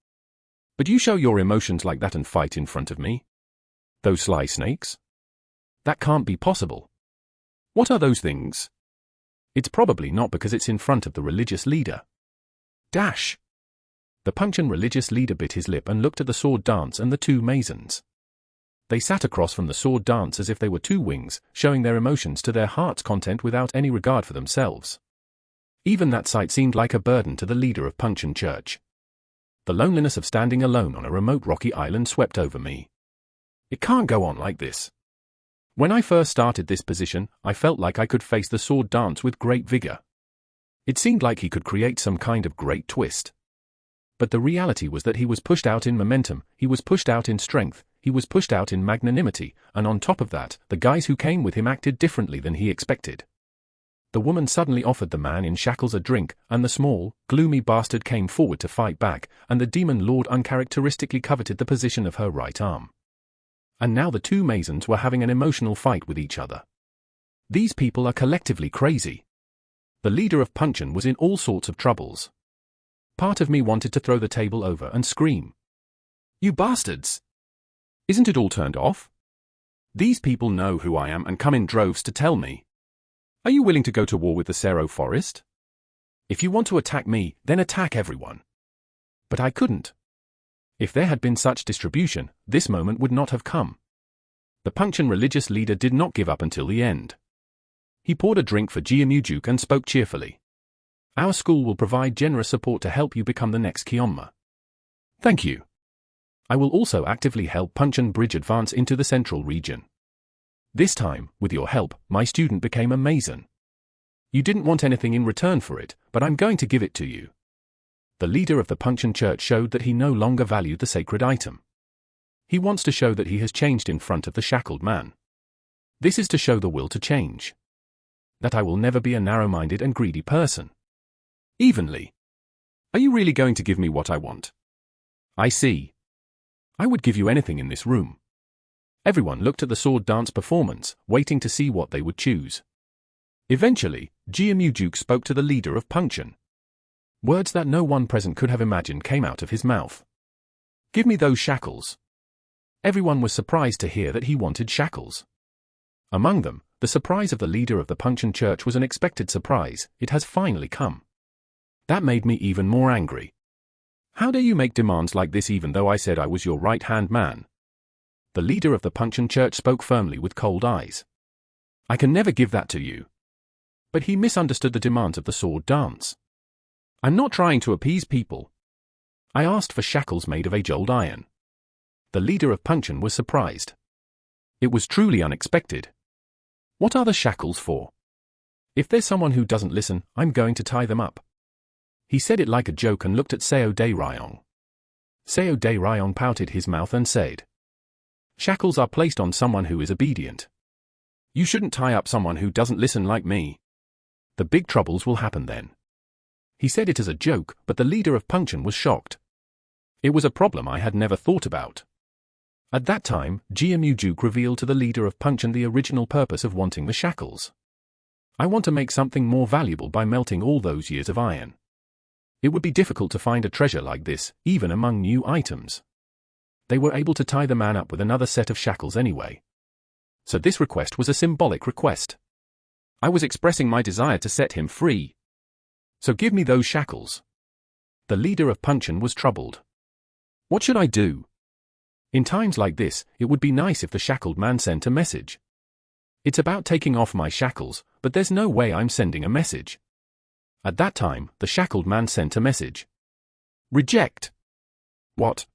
Speaker 1: But you show your emotions like that and fight in front of me? Those sly snakes? That can't be possible. What are those things? It's probably not because it's in front of the religious leader. Dash!" The Puncheon religious leader bit his lip and looked at the sword dance and the two Masons. They sat across from the sword dance as if they were two wings, showing their emotions to their heart's content without any regard for themselves. Even that sight seemed like a burden to the leader of Puncheon Church. The loneliness of standing alone on a remote rocky island swept over me. It can't go on like this. When I first started this position, I felt like I could face the sword dance with great vigor. It seemed like he could create some kind of great twist. But the reality was that he was pushed out in momentum, he was pushed out in strength, he was pushed out in magnanimity, and on top of that, the guys who came with him acted differently than he expected. The woman suddenly offered the man in shackles a drink, and the small, gloomy bastard came forward to fight back, and the demon lord uncharacteristically coveted the position of her right arm. And now the two Masons were having an emotional fight with each other. These people are collectively crazy. The leader of Puncheon was in all sorts of troubles. Part of me wanted to throw the table over and scream, "You bastards! Isn't it all turned off? These people know who I am and come in droves to tell me. Are you willing to go to war with the Sero Forest? If you want to attack me, then attack everyone." But I couldn't. If there had been such distribution, this moment would not have come. The Puncheon religious leader did not give up until the end. He poured a drink for Jiamujuk and spoke cheerfully. "Our school will provide generous support to help you become the next Kionma. Thank you. I will also actively help Puncheon Bridge advance into the central region. This time, with your help, my student became a Mason. You didn't want anything in return for it, but I'm going to give it to you." The leader of the Puncheon Church showed that he no longer valued the sacred item. He wants to show that he has changed in front of the shackled man. This is to show the will to change. That I will never be a narrow-minded and greedy person. Evenly. Are you really going to give me what I want? I see. I would give you anything in this room. Everyone looked at the sword dance performance, waiting to see what they would choose. Eventually, Jiamujuk spoke to the leader of Punction. Words that no one present could have imagined came out of his mouth. "Give me those shackles." Everyone was surprised to hear that he wanted shackles. Among them, the surprise of the leader of the Punction church was an expected surprise. It has finally come. That made me even more angry. "How dare you make demands like this even though I said I was your right-hand man?" The leader of the Punction church spoke firmly with cold eyes. "I can never give that to you." But he misunderstood the demands of the sword dance. "I'm not trying to appease people. I asked for shackles made of age-old iron." The leader of Punction was surprised. It was truly unexpected. "What are the shackles for? If there's someone who doesn't listen, I'm going to tie them up." He said it like a joke and looked at Seo De-ryong. Seo De-ryong pouted his mouth and said, "Shackles are placed on someone who is obedient. You shouldn't tie up someone who doesn't listen like me. The big troubles will happen then." He said it as a joke, but the leader of Punction was shocked. It was a problem I had never thought about. At that time, Jiamujuk revealed to the leader of Punction the original purpose of wanting the shackles. "I want to make something more valuable by melting all those years of iron. It would be difficult to find a treasure like this, even among new items." They were able to tie the man up with another set of shackles anyway. So this request was a symbolic request. I was expressing my desire to set him free. "So give me those shackles." The leader of Punction was troubled. "What should I do?" In times like this, it would be nice if the shackled man sent a message. "It's about taking off my shackles, but there's no way I'm sending a message." At that time, the shackled man sent a message. "Reject." "What?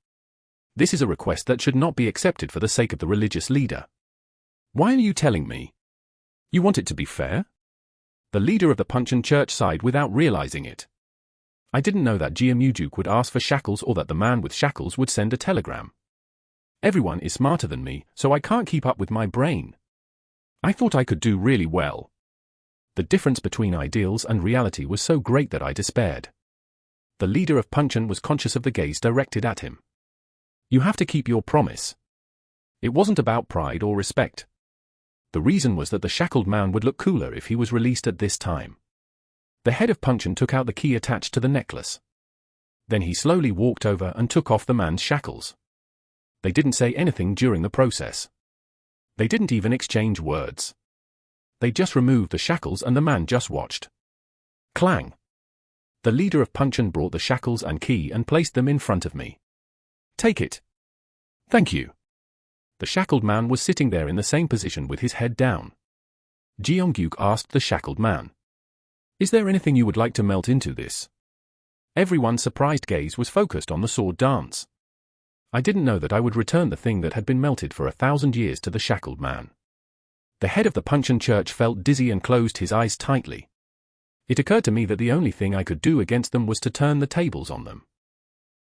Speaker 1: This is a request that should not be accepted for the sake of the religious leader. Why are you telling me? You want it to be fair?" The leader of the Punction church sighed without realizing it. "I didn't know that Jiamujuk would ask for shackles or that the man with shackles would send a telegram. Everyone is smarter than me, so I can't keep up with my brain. I thought I could do really well." The difference between ideals and reality was so great that I despaired. The leader of Punction was conscious of the gaze directed at him. "You have to keep your promise." It wasn't about pride or respect. The reason was that the shackled man would look cooler if he was released at this time. The head of Punction took out the key attached to the necklace. Then he slowly walked over and took off the man's shackles. They didn't say anything during the process. They didn't even exchange words. They just removed the shackles and the man just watched. Clang! The leader of Punction brought the shackles and key and placed them in front of me. "Take it." "Thank you." The shackled man was sitting there in the same position with his head down. Jeongyuk asked the shackled man, "Is there anything you would like to melt into this?" Everyone's surprised gaze was focused on the sword dance. I didn't know that I would return the thing that had been melted for 1,000 years to the shackled man. The head of the Punction church felt dizzy and closed his eyes tightly. It occurred to me that the only thing I could do against them was to turn the tables on them.